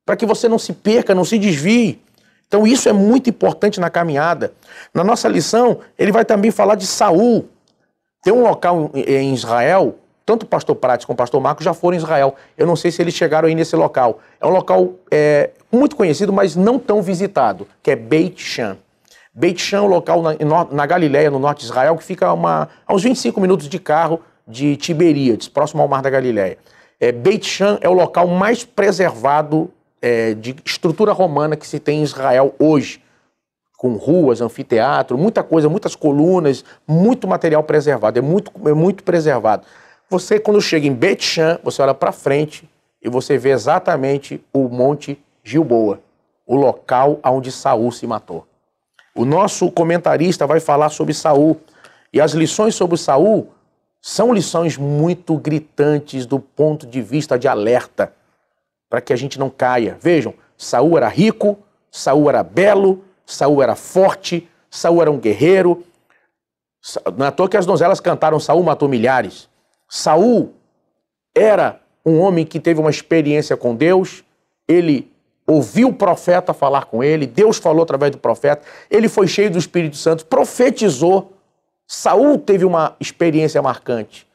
para que você não se perca, não se desvie. Então isso é muito importante na caminhada. Na nossa lição, ele vai também falar de Saul. Tem um local em Israel, tanto o pastor Prates como o pastor Marcos já foram em Israel. Eu não sei se eles chegaram aí nesse local. É um local muito conhecido, mas não tão visitado, que é Beit Shan. Beit Shan é um local na Galileia, no norte de Israel, que fica a uns 25 minutos de carro de Tiberíades, próximo ao Mar da Galileia. Beit Shan é o local mais preservado de estrutura romana que se tem em Israel hoje, com ruas, anfiteatro, muita coisa, muitas colunas, muito material preservado, é muito preservado. Você, quando chega em Beit Shan, você olha para frente e você vê exatamente o Monte Gilboa, o local onde Saul se matou. O nosso comentarista vai falar sobre Saul, e as lições sobre Saul são lições muito gritantes do ponto de vista de alerta, para que a gente não caia. Vejam, Saul era rico, Saul era belo, Saul era forte, Saul era um guerreiro. Não é à toa que as donzelas cantaram Saul matou milhares. Saul era um homem que teve uma experiência com Deus, ele ouviu o profeta falar com ele, Deus falou através do profeta, ele foi cheio do Espírito Santo, profetizou. Saul teve uma experiência marcante,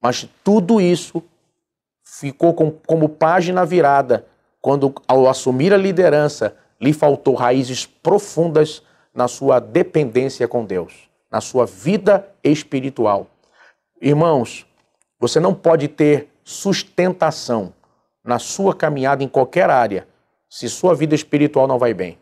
mas tudo isso ficou como página virada quando, ao assumir a liderança, lhe faltou raízes profundas na sua dependência com Deus, na sua vida espiritual. Irmãos, você não pode ter sustentação na sua caminhada em qualquer área se sua vida espiritual não vai bem.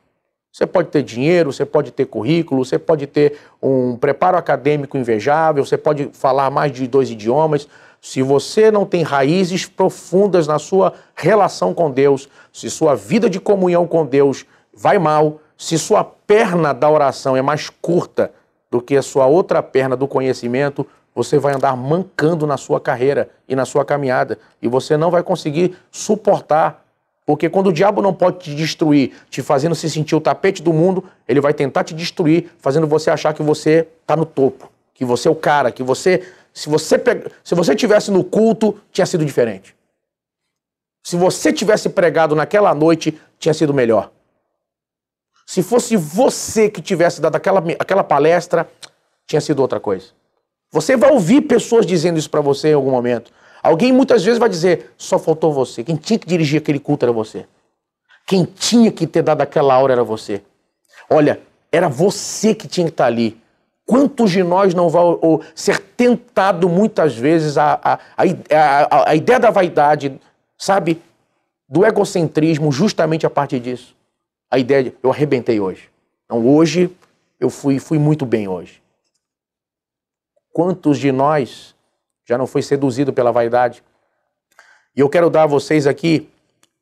Você pode ter dinheiro, você pode ter currículo, você pode ter um preparo acadêmico invejável, você pode falar mais de 2 idiomas. Se você não tem raízes profundas na sua relação com Deus, se sua vida de comunhão com Deus vai mal, se sua perna da oração é mais curta do que a sua outra perna do conhecimento, você vai andar mancando na sua carreira e na sua caminhada. E você não vai conseguir suportar. Porque quando o diabo não pode te destruir, te fazendo se sentir o tapete do mundo, ele vai tentar te destruir, fazendo você achar que você está no topo, que você é o cara, que você... Se você tivesse no culto, tinha sido diferente. Se você tivesse pregado naquela noite, tinha sido melhor. Se fosse você que tivesse dado aquela palestra, tinha sido outra coisa. Você vai ouvir pessoas dizendo isso para você em algum momento. Alguém muitas vezes vai dizer, só faltou você. Quem tinha que dirigir aquele culto era você. Quem tinha que ter dado aquela aula era você. Olha, era você que tinha que estar ali. Quantos de nós não vão ser tentado muitas vezes a ideia da vaidade, sabe? Do egocentrismo, justamente a partir disso. A ideia de, eu arrebentei hoje. Então hoje, eu fui muito bem hoje. Quantos de nós já não foi seduzido pela vaidade? E eu quero dar a vocês aqui,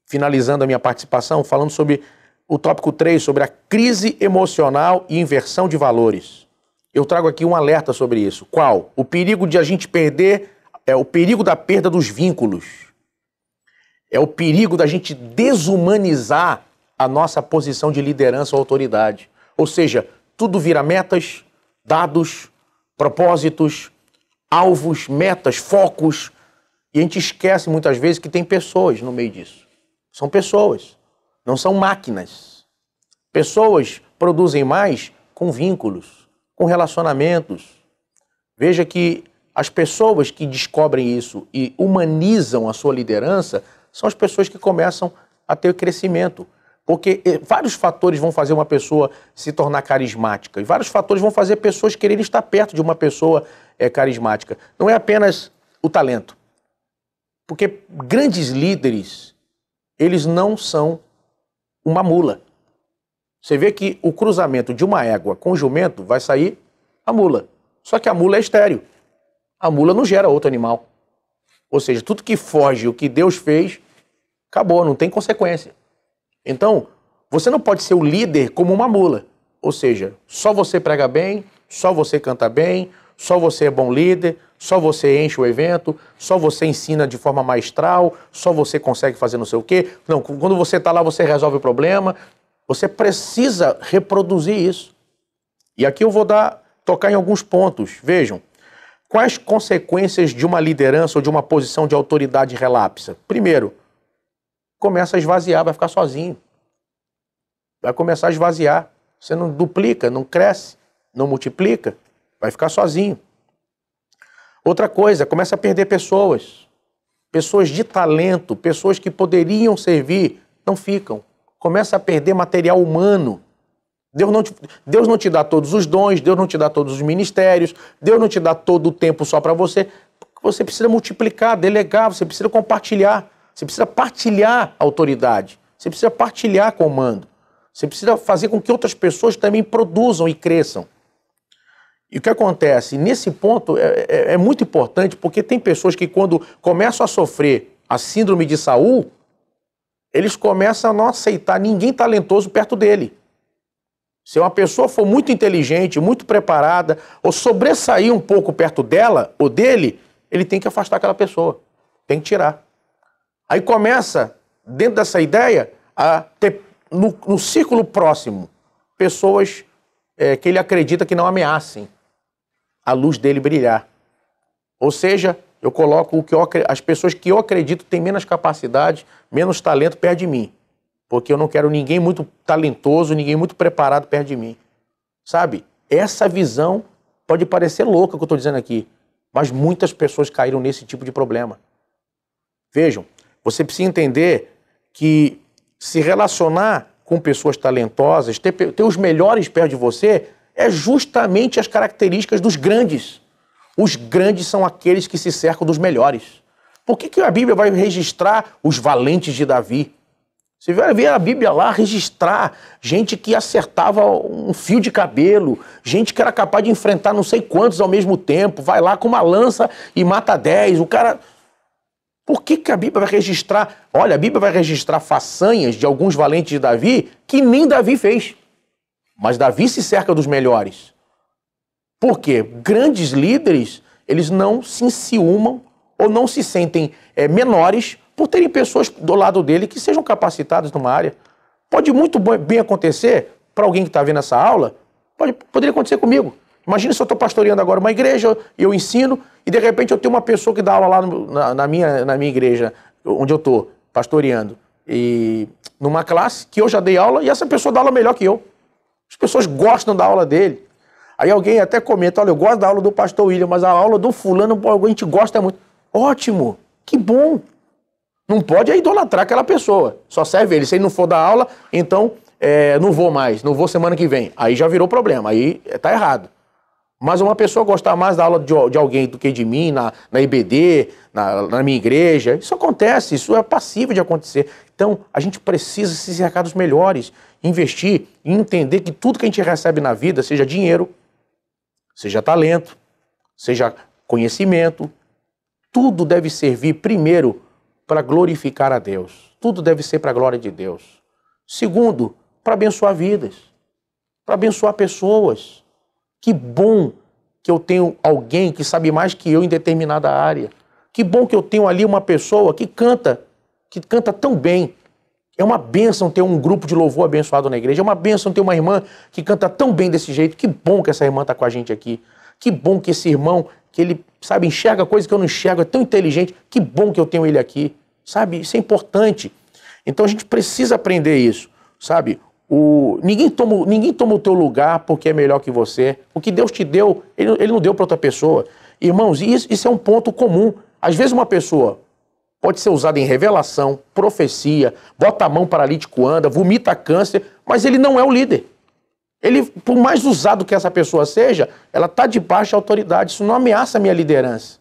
finalizando a minha participação, falando sobre o tópico 3, sobre a crise emocional e inversão de valores. Eu trago aqui um alerta sobre isso. Qual? O perigo de a gente perder, o perigo da perda dos vínculos. É o perigo da gente desumanizar a nossa posição de liderança ou autoridade. Ou seja, tudo vira metas, dados, propósitos, alvos, metas, focos. E a gente esquece muitas vezes que tem pessoas no meio disso. São pessoas, não são máquinas. Pessoas produzem mais com vínculos, com relacionamentos. Veja que as pessoas que descobrem isso e humanizam a sua liderança são as pessoas que começam a ter crescimento. Porque vários fatores vão fazer uma pessoa se tornar carismática. E vários fatores vão fazer pessoas quererem estar perto de uma pessoa carismática. Não é apenas o talento. Porque grandes líderes, eles não são uma mula. Você vê que o cruzamento de uma égua com o jumento vai sair a mula. Só que a mula é estéril. A mula não gera outro animal. Ou seja, tudo que foge o que Deus fez, acabou, não tem consequência. Então, você não pode ser o líder como uma mula. Ou seja, só você prega bem, só você canta bem, só você é bom líder, só você enche o evento, só você ensina de forma maestral, só você consegue fazer não sei o quê. Não, quando você está lá, você resolve o problema. Você precisa reproduzir isso. E aqui eu vou tocar em alguns pontos. Vejam, quais consequências de uma liderança ou de uma posição de autoridade relapsa? Primeiro, começa a esvaziar, vai ficar sozinho. Vai começar a esvaziar. Você não duplica, não cresce, não multiplica, vai ficar sozinho. Outra coisa, começa a perder pessoas. Pessoas de talento, pessoas que poderiam servir, não ficam. Começa a perder material humano. Deus não te dá todos os dons, Deus não te dá todos os ministérios, Deus não te dá todo o tempo só para você. Você precisa multiplicar, delegar, você precisa compartilhar. Você precisa partilhar autoridade, você precisa partilhar comando, você precisa fazer com que outras pessoas também produzam e cresçam. E o que acontece? Nesse ponto é muito importante, porque tem pessoas que quando começam a sofrer a síndrome de Saul, eles começam a não aceitar ninguém talentoso perto dele. Se uma pessoa for muito inteligente, muito preparada, ou sobressair um pouco perto dela ou dele, ele tem que afastar aquela pessoa, tem que tirar. Aí começa, dentro dessa ideia, a ter no círculo próximo pessoas que ele acredita que não ameacem a luz dele brilhar. Ou seja, eu coloco as pessoas que eu acredito têm menos capacidade, menos talento perto de mim. Porque eu não quero ninguém muito talentoso, ninguém muito preparado perto de mim. Sabe? Essa visão pode parecer louca o que eu estou dizendo aqui, mas muitas pessoas caíram nesse tipo de problema. Vejam, você precisa entender que se relacionar com pessoas talentosas, ter os melhores perto de você, é justamente as características dos grandes. Os grandes são aqueles que se cercam dos melhores. Por que a Bíblia vai registrar os valentes de Davi? Você vai ver a Bíblia lá registrar gente que acertava um fio de cabelo, gente que era capaz de enfrentar não sei quantos ao mesmo tempo, vai lá com uma lança e mata 10. O cara... Por que a Bíblia vai registrar... Olha, a Bíblia vai registrar façanhas de alguns valentes de Davi que nem Davi fez. Mas Davi se cerca dos melhores. Por quê? Grandes líderes, eles não se enciumam ou não se sentem menores por terem pessoas do lado dele que sejam capacitadas numa área. Pode muito bem acontecer, para alguém que está vendo essa aula, poderia acontecer comigo. Imagina se eu estou pastoreando agora uma igreja, eu ensino, e de repente eu tenho uma pessoa que dá aula lá na minha igreja, onde eu estou pastoreando, e numa classe que eu já dei aula, e essa pessoa dá aula melhor que eu. As pessoas gostam da aula dele. Aí alguém até comenta, olha, eu gosto da aula do pastor William, mas a aula do fulano, a gente gosta muito. Ótimo, que bom. Não pode idolatrar aquela pessoa, só serve ele. Se ele não for dar aula, então não vou mais, não vou semana que vem. Aí já virou problema, aí tá errado. Mas uma pessoa gostar mais da aula de alguém do que de mim, na IBD, na minha igreja, isso acontece, isso é passível de acontecer. Então, a gente precisa se cercar dos melhores, investir e entender que tudo que a gente recebe na vida, seja dinheiro, seja talento, seja conhecimento, tudo deve servir primeiro para glorificar a Deus. Tudo deve ser para a glória de Deus. Segundo, para abençoar vidas, para abençoar pessoas. Que bom que eu tenho alguém que sabe mais que eu em determinada área. Que bom que eu tenho ali uma pessoa que canta tão bem. É uma bênção ter um grupo de louvor abençoado na igreja. É uma bênção ter uma irmã que canta tão bem desse jeito. Que bom que essa irmã está com a gente aqui. Que bom que esse irmão, que ele, sabe, enxerga coisas que eu não enxergo, é tão inteligente. Que bom que eu tenho ele aqui. Sabe, isso é importante. Então a gente precisa aprender isso, sabe? Ninguém toma o teu lugar porque é melhor que você. O que Deus te deu, ele não deu para outra pessoa. Irmãos, isso é um ponto comum. Às vezes uma pessoa pode ser usada em revelação, profecia, bota a mão, paralítico anda, vomita câncer, mas ele não é o líder. Ele, por mais usado que essa pessoa seja, ela está debaixo de autoridade. Isso não ameaça a minha liderança.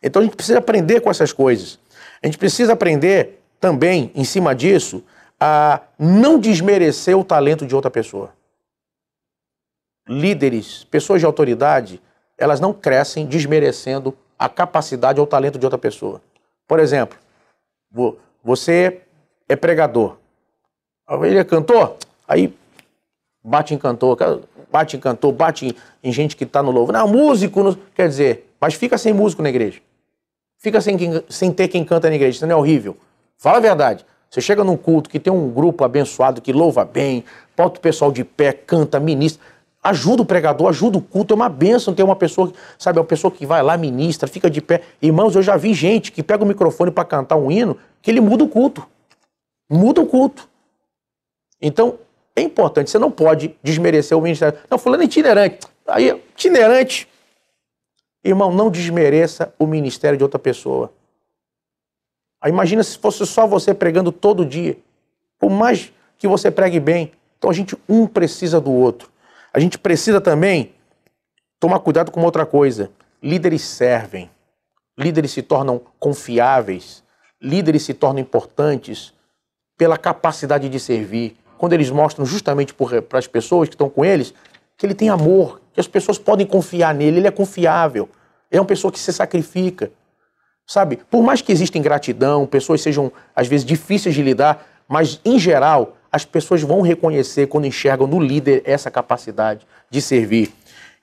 Então a gente precisa aprender com essas coisas. A gente precisa aprender também, em cima disso, a não desmerecer o talento de outra pessoa. Líderes, pessoas de autoridade, elas não crescem desmerecendo a capacidade ou o talento de outra pessoa. Por exemplo, você é pregador. Ele é cantor, aí bate em cantor, bate em gente que está no louvor. Não, músico, quer dizer, mas fica sem músico na igreja. Fica sem ter quem canta na igreja, isso não é horrível. Fala a verdade. Você chega num culto que tem um grupo abençoado que louva bem, bota o pessoal de pé, canta, ministra, ajuda o pregador, ajuda o culto, é uma bênção ter uma pessoa, sabe, uma pessoa que vai lá, ministra, fica de pé. Irmãos, eu já vi gente que pega o microfone para cantar um hino, que ele muda o culto. Muda o culto. Então, é importante, você não pode desmerecer o ministério. Não, fulano é itinerante. Aí, itinerante. Irmão, não desmereça o ministério de outra pessoa. Aí imagina se fosse só você pregando todo dia. Por mais que você pregue bem. Então um precisa do outro. A gente precisa também tomar cuidado com outra coisa. Líderes servem. Líderes se tornam confiáveis. Líderes se tornam importantes pela capacidade de servir. Quando eles mostram justamente para as pessoas que estão com eles que ele tem amor, que as pessoas podem confiar nele, ele é confiável. É uma pessoa que se sacrifica. Sabe, por mais que exista ingratidão, pessoas sejam, às vezes, difíceis de lidar, mas, em geral, as pessoas vão reconhecer, quando enxergam no líder, essa capacidade de servir.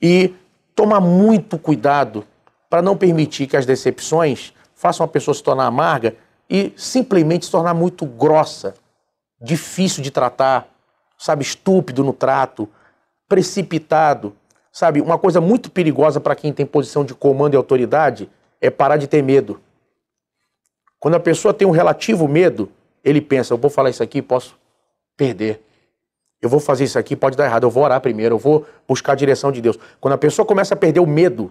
E tomar muito cuidado para não permitir que as decepções façam a pessoa se tornar amarga e simplesmente se tornar muito grossa, difícil de tratar, sabe, estúpido no trato, precipitado. Sabe, uma coisa muito perigosa para quem tem posição de comando e autoridade é parar de ter medo. Quando a pessoa tem um relativo medo, ele pensa, eu vou falar isso aqui, posso perder. Eu vou fazer isso aqui, pode dar errado, eu vou orar primeiro, eu vou buscar a direção de Deus. Quando a pessoa começa a perder o medo,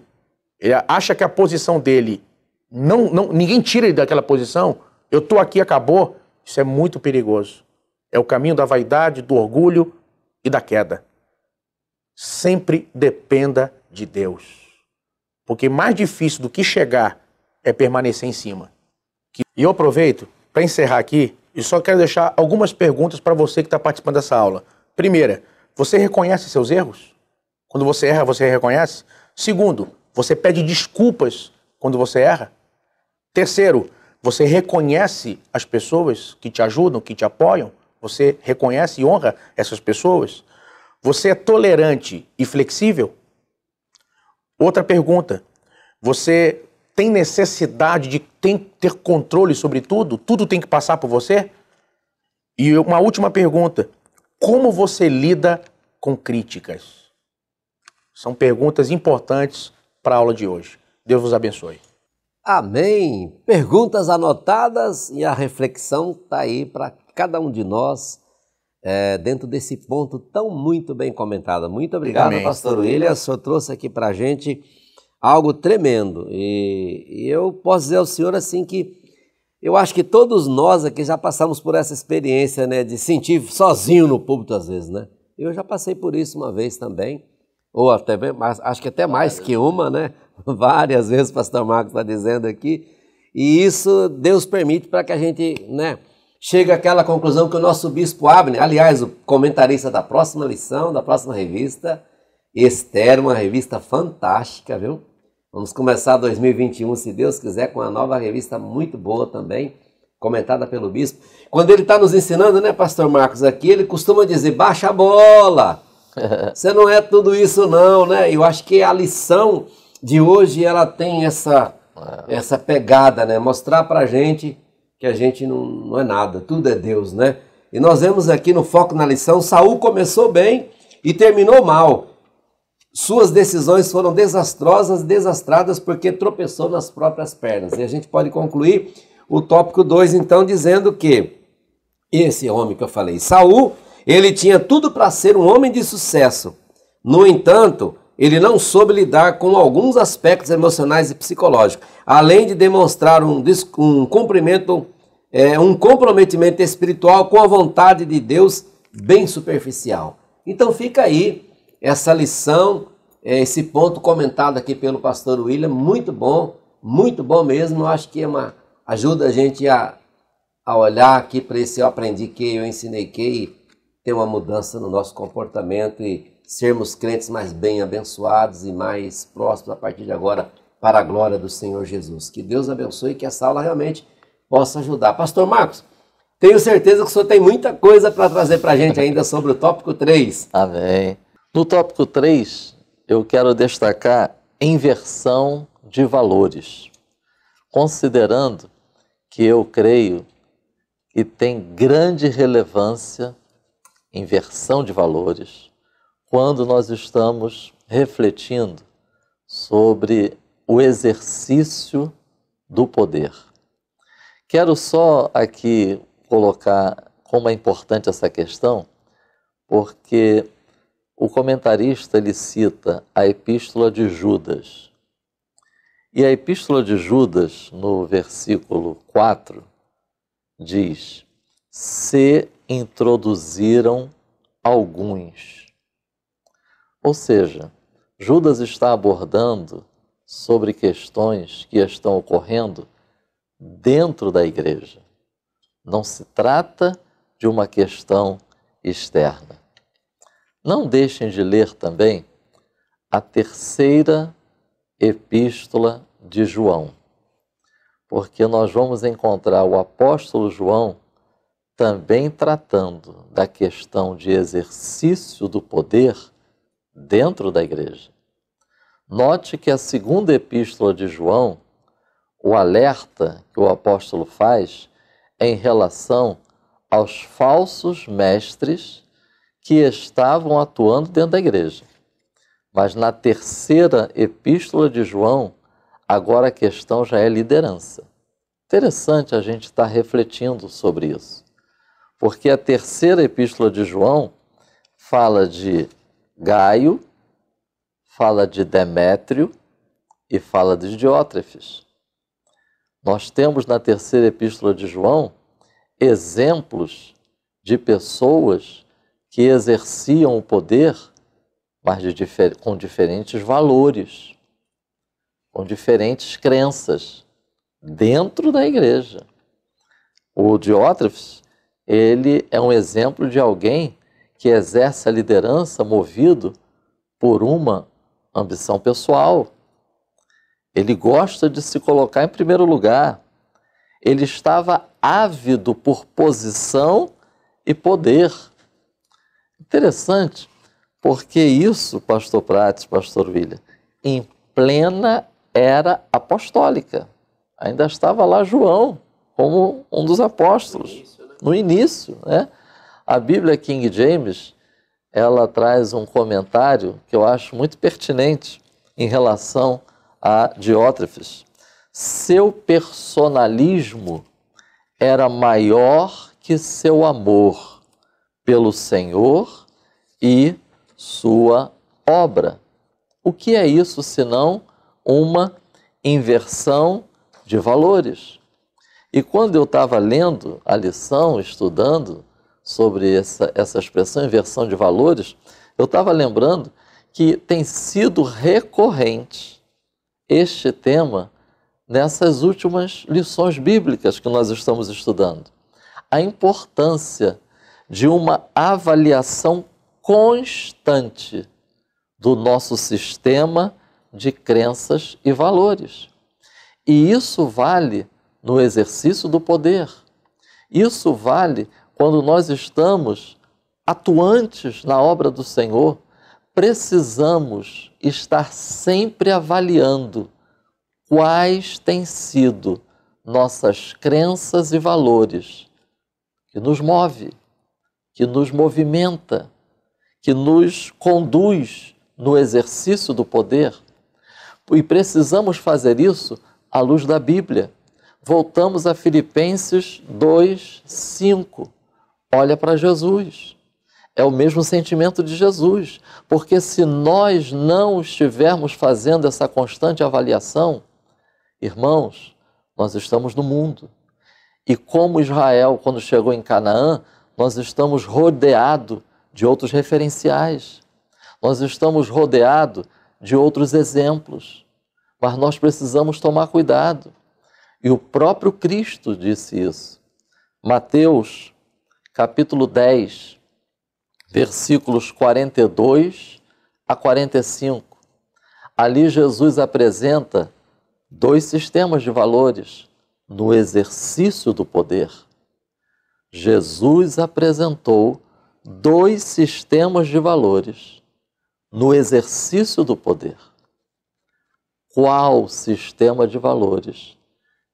ele acha que a posição dele, ninguém tira ele daquela posição, eu estou aqui, acabou, isso é muito perigoso. É o caminho da vaidade, do orgulho e da queda. Sempre dependa de Deus. Porque mais difícil do que chegar é permanecer em cima. E eu aproveito para encerrar aqui e só quero deixar algumas perguntas para você que está participando dessa aula. Primeira, você reconhece seus erros? Quando você erra, você reconhece? Segundo, você pede desculpas quando você erra? Terceiro, você reconhece as pessoas que te ajudam, que te apoiam? Você reconhece e honra essas pessoas? Você é tolerante e flexível? Outra pergunta, você tem necessidade de ter controle sobre tudo? Tudo tem que passar por você? E uma última pergunta, como você lida com críticas? São perguntas importantes para a aula de hoje. Deus vos abençoe. Amém. Perguntas anotadas e a reflexão está aí para cada um de nós dentro desse ponto tão muito bem comentado. Muito obrigado, Amém. pastor William. O senhor trouxe aqui para a gente algo tremendo. E eu posso dizer ao senhor assim que eu acho que todos nós aqui já passamos por essa experiência, né, de sentir sozinho no púlpito às vezes, né? Eu já passei por isso uma vez também, ou até mais, acho que até mais que uma, né? Várias vezes o pastor Marcos está dizendo aqui. E isso Deus permite para que a gente, né, chegue àquela conclusão que o nosso bispo Abner, aliás, o comentarista da próxima lição, da próxima revista, Esther, uma revista fantástica, viu? Vamos começar 2021, se Deus quiser, com uma nova revista muito boa também, comentada pelo bispo. Quando ele está nos ensinando, né, pastor Marcos, aqui, ele costuma dizer, baixa a bola, você não é tudo isso não, né? Eu acho que a lição de hoje, ela tem essa pegada, né? Mostrar pra gente que a gente não é nada, tudo é Deus, né? E nós vemos aqui no foco na lição, Saul começou bem e terminou mal. Suas decisões foram desastrosas, desastradas, porque tropeçou nas próprias pernas. E a gente pode concluir o tópico 2, então, dizendo que esse homem que eu falei, Saul, ele tinha tudo para ser um homem de sucesso. No entanto, ele não soube lidar com alguns aspectos emocionais e psicológicos, além de demonstrar um comprometimento espiritual com a vontade de Deus bem superficial. Então fica aí essa lição, esse ponto comentado aqui pelo pastor William, muito bom mesmo. Eu acho que ajuda a gente a olhar aqui para esse eu aprendi que, eu ensinei que, e ter uma mudança no nosso comportamento e sermos crentes mais bem abençoados e mais próximos a partir de agora para a glória do Senhor Jesus. Que Deus abençoe e que essa aula realmente possa ajudar. Pastor Marcos, tenho certeza que o senhor tem muita coisa para trazer para a gente ainda sobre o tópico 3. Amém. No tópico 3, eu quero destacar inversão de valores, considerando que eu creio que tem grande relevância inversão de valores quando nós estamos refletindo sobre o exercício do poder. Quero só aqui colocar como é importante essa questão, porque o comentarista ele cita a Epístola de Judas. E a Epístola de Judas, no versículo 4, diz: se introduziram alguns. Ou seja, Judas está abordando sobre questões que estão ocorrendo dentro da igreja. Não se trata de uma questão externa. Não deixem de ler também a terceira epístola de João, porque nós vamos encontrar o apóstolo João também tratando da questão de exercício do poder dentro da igreja. Note que a segunda epístola de João, o alerta que o apóstolo faz é em relação aos falsos mestres que estavam atuando dentro da igreja. Mas na terceira epístola de João, agora a questão já é liderança. Interessante a gente estar refletindo sobre isso, porque a terceira epístola de João fala de Gaio, fala de Demétrio e fala de Diótrefes. Nós temos na terceira epístola de João exemplos de pessoas que exerciam o poder, mas com diferentes valores, com diferentes crenças dentro da igreja. O Diótrefes, ele é um exemplo de alguém que exerce a liderança movido por uma ambição pessoal. Ele gosta de se colocar em primeiro lugar. Ele estava ávido por posição e poder. Interessante, porque isso, pastor Prates, pastor William, plena era apostólica. Ainda estava lá João, como um dos apóstolos, no início, né? A Bíblia King James, ela traz um comentário que eu acho muito pertinente em relação a Diótrefes. Seu personalismo era maior que seu amor pelo Senhor e sua obra. O que é isso senão uma inversão de valores? E quando eu estava lendo a lição, estudando sobre essa expressão inversão de valores, eu estava lembrando que tem sido recorrente este tema nessas últimas lições bíblicas que nós estamos estudando. A importância de uma avaliação constante do nosso sistema de crenças e valores. E isso vale no exercício do poder. Isso vale quando nós estamos atuantes na obra do Senhor. Precisamos estar sempre avaliando quais têm sido nossas crenças e valores que nos move, que nos movimenta, que nos conduz no exercício do poder. E precisamos fazer isso à luz da Bíblia. Voltamos a Filipenses 2:5. Olha para Jesus. É o mesmo sentimento de Jesus, porque se nós não estivermos fazendo essa constante avaliação, irmãos, nós estamos no mundo. E como Israel, quando chegou em Canaã, nós estamos rodeados de outros referenciais. Nós estamos rodeados de outros exemplos. Mas nós precisamos tomar cuidado. E o próprio Cristo disse isso. Mateus, capítulo 10, versículos 42 a 45. Ali Jesus apresenta dois sistemas de valores no exercício do poder. Jesus apresentou dois sistemas de valores no exercício do poder. Qual sistema de valores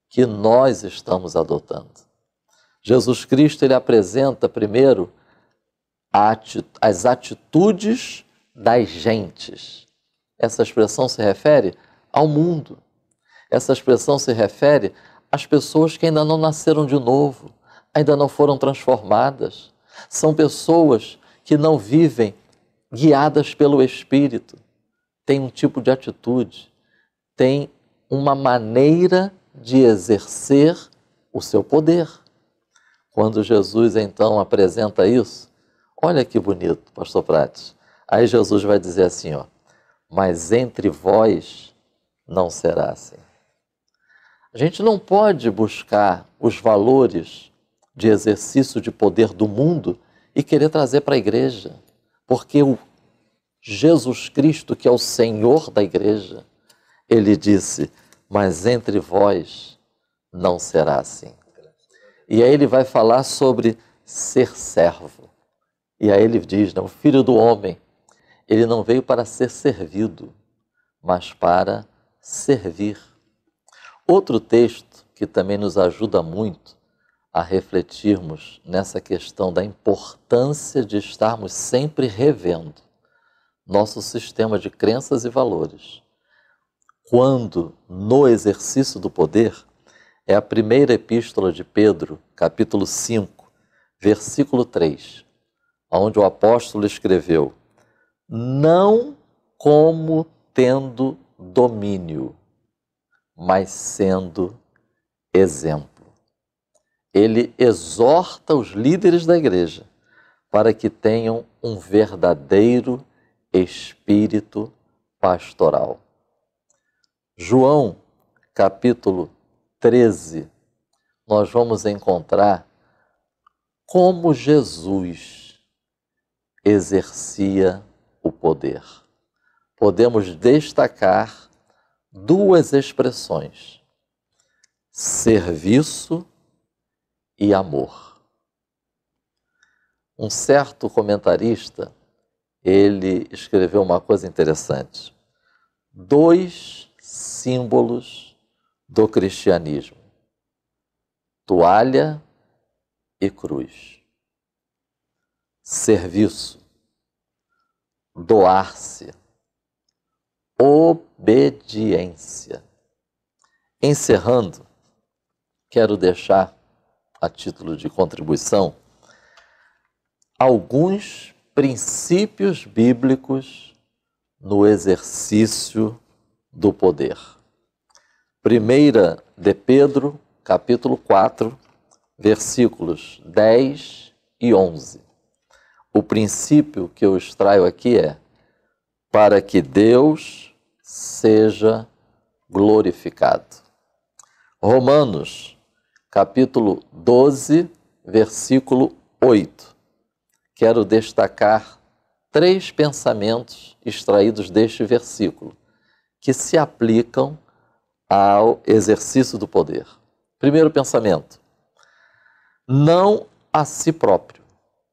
que nós estamos adotando? Jesus Cristo, ele apresenta primeiro as atitudes das gentes. Essa expressão se refere ao mundo. Essa expressão se refere às pessoas que ainda não nasceram de novo, ainda não foram transformadas. São pessoas que não vivem guiadas pelo Espírito. Tem um tipo de atitude, tem uma maneira de exercer o seu poder. Quando Jesus então apresenta isso, olha que bonito, pastor Prates. Aí Jesus vai dizer assim, ó, mas entre vós não será assim. A gente não pode buscar os valores de exercício de poder do mundo e querer trazer para a igreja, porque o Jesus Cristo, que é o Senhor da igreja, ele disse, mas entre vós não será assim. E aí ele vai falar sobre ser servo. E aí ele diz, o Filho do Homem, ele não veio para ser servido, mas para servir. Outro texto que também nos ajuda muito a refletirmos nessa questão da importância de estarmos sempre revendo nosso sistema de crenças e valores. Quando, no exercício do poder, é a primeira epístola de Pedro, capítulo 5, versículo 3, onde o apóstolo escreveu, não como tendo domínio, mas sendo exemplo. Ele exorta os líderes da igreja para que tenham um verdadeiro espírito pastoral. João, capítulo 13, nós vamos encontrar como Jesus exercia o poder. Podemos destacar duas expressões, serviço e amor. Um certo comentarista, ele escreveu uma coisa interessante. dois símbolos do cristianismo: toalha e cruz. Serviço, doar-se, obediência. Encerrando, quero deixar, a título de contribuição, alguns princípios bíblicos no exercício do poder. 1 de Pedro, capítulo 4, versículos 10 e 11. O princípio que eu extraio aqui é: para que Deus seja glorificado. Romanos, capítulo 12, versículo 8. Quero destacar 3 pensamentos extraídos deste versículo, que se aplicam ao exercício do poder. Primeiro pensamento: não a si próprio.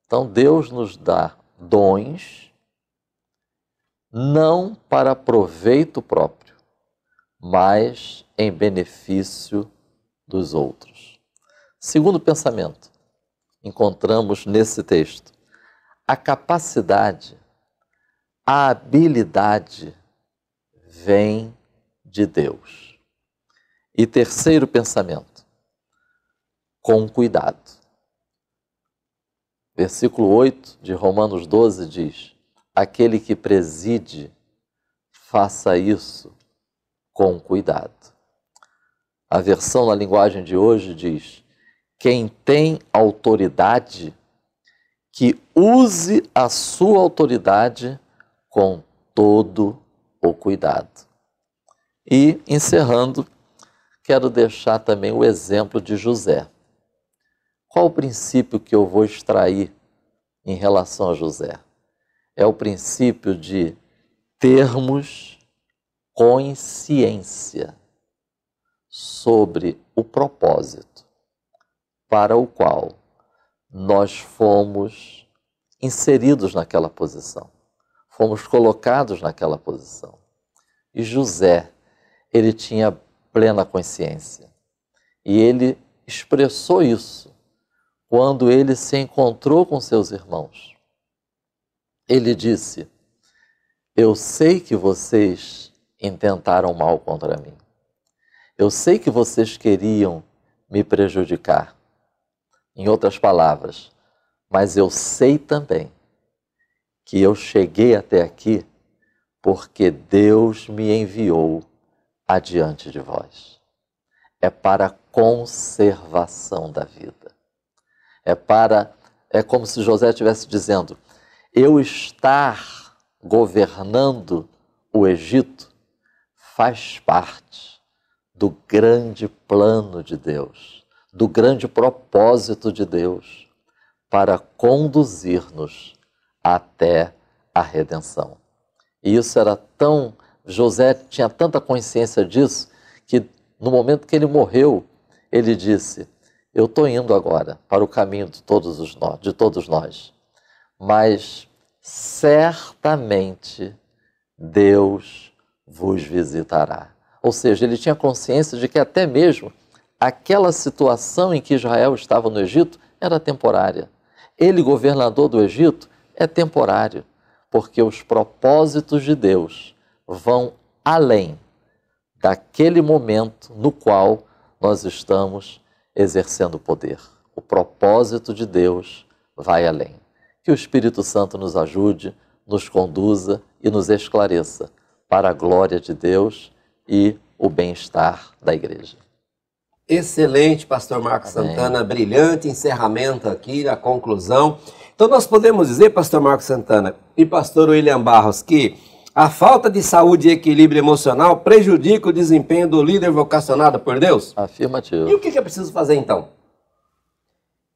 Então, Deus nos dá dons não para proveito próprio, mas em benefício dos outros. Segundo pensamento, encontramos nesse texto a capacidade, a habilidade vem de Deus. E terceiro pensamento, com cuidado. Versículo 8 de Romanos 12 diz: aquele que preside, faça isso com cuidado. A versão na linguagem de hoje diz: quem tem autoridade, que use a sua autoridade com todo o cuidado. E, encerrando, quero deixar também o exemplo de José. Qual o princípio que eu vou extrair em relação a José? É o princípio de termos consciência sobre o propósito para o qual nós fomos inseridos naquela posição, fomos colocados naquela posição. E José, ele tinha plena consciência. E ele expressou isso quando ele se encontrou com seus irmãos. Ele disse: eu sei que vocês intentaram mal contra mim. Eu sei que vocês queriam me prejudicar. Em outras palavras, mas eu sei também que eu cheguei até aqui porque Deus me enviou adiante de vós. É para a conservação da vida. É como se José estivesse dizendo: eu estar governando o Egito faz parte do grande plano de Deus, do grande propósito de Deus para conduzir-nos até a redenção. E isso era tão... José tinha tanta consciência disso que no momento que ele morreu, ele disse: eu estou indo agora para o caminho de todos nós, mas certamente Deus vos visitará. Ou seja, ele tinha consciência de que até mesmo aquela situação em que Israel estava no Egito era temporária. Ele, governador do Egito, é temporário, porque os propósitos de Deus vão além daquele momento no qual nós estamos exercendo o poder. O propósito de Deus vai além. Que o Espírito Santo nos ajude, nos conduza e nos esclareça para a glória de Deus e o bem-estar da igreja. Excelente, pastor Marcos Amém. Santana, brilhante encerramento aqui, a conclusão. Então nós podemos dizer, pastor Marcos Santana e pastor William Barros, que a falta de saúde e equilíbrio emocional prejudica o desempenho do líder vocacionado por Deus? Afirmativo. E o que é preciso fazer então?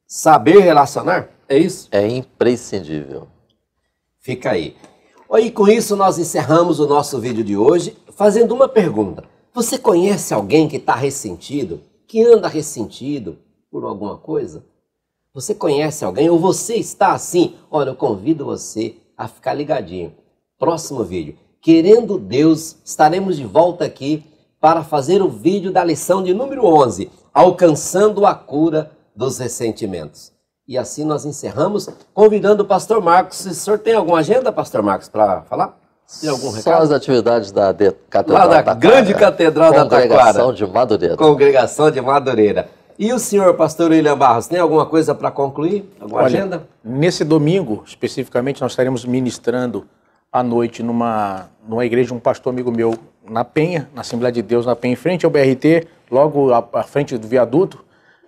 Saber relacionar? É isso? É imprescindível. Fica aí. E com isso nós encerramos o nosso vídeo de hoje fazendo uma pergunta. Você conhece alguém que está ressentido? Que anda ressentido por alguma coisa? Você conhece alguém ou você está assim? Olha, eu convido você a ficar ligadinho. Próximo vídeo. querendo Deus, estaremos de volta aqui para fazer o vídeo da lição de número 11, alcançando a cura dos ressentimentos. E assim nós encerramos, convidando o pastor Marcos. O senhor tem alguma agenda, pastor Marcos, para falar? Tem algum recado? Só as atividades da Catedral lá da grande Catedral da Taquara. Congregação de Madureira. Congregação de Madureira. E o senhor, pastor William Barros, tem alguma coisa para concluir? Alguma agenda? Nesse domingo, especificamente, nós estaremos ministrando à noite numa igreja de um pastor amigo meu, na Penha, na Assembleia de Deus, na Penha, em frente ao BRT, logo à frente do viaduto.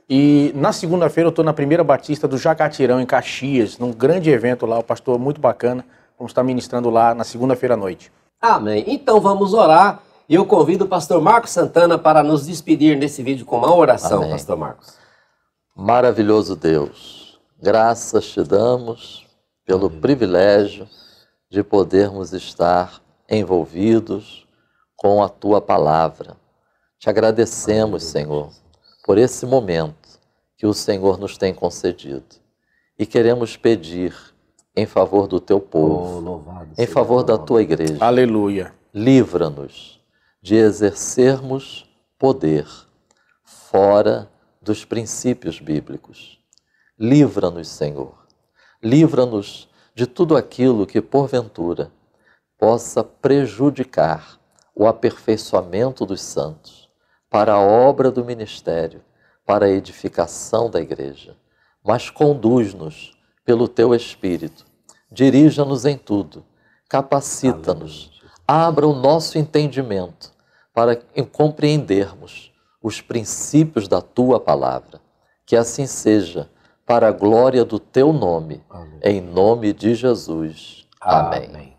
E na segunda-feira eu estou na Primeira Batista do Jacatirão, em Caxias, num grande evento lá, o pastor muito bacana. Vamos estar ministrando lá na segunda-feira à noite. Amém. Então vamos orar. E eu convido o pastor Marcos Santana para nos despedir nesse vídeo com uma oração, Amém. pastor Marcos. Maravilhoso Deus, graças te damos pelo privilégio de podermos estar envolvidos com a tua palavra. Te agradecemos, Senhor, por esse momento que o Senhor nos tem concedido. E queremos pedir em favor do teu povo, em favor da tua igreja. Aleluia. Livra-nos de exercermos poder fora dos princípios bíblicos. Livra-nos, Senhor. Livra-nos de tudo aquilo que, porventura, possa prejudicar o aperfeiçoamento dos santos para a obra do ministério, para a edificação da igreja. Mas conduz-nos pelo teu Espírito, dirija-nos em tudo, capacita-nos, abra o nosso entendimento para compreendermos os princípios da tua palavra. Que assim seja, para a glória do teu nome, em nome de Jesus. Amém.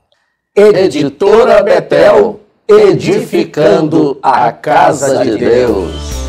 Editora Betel, edificando a casa de Deus.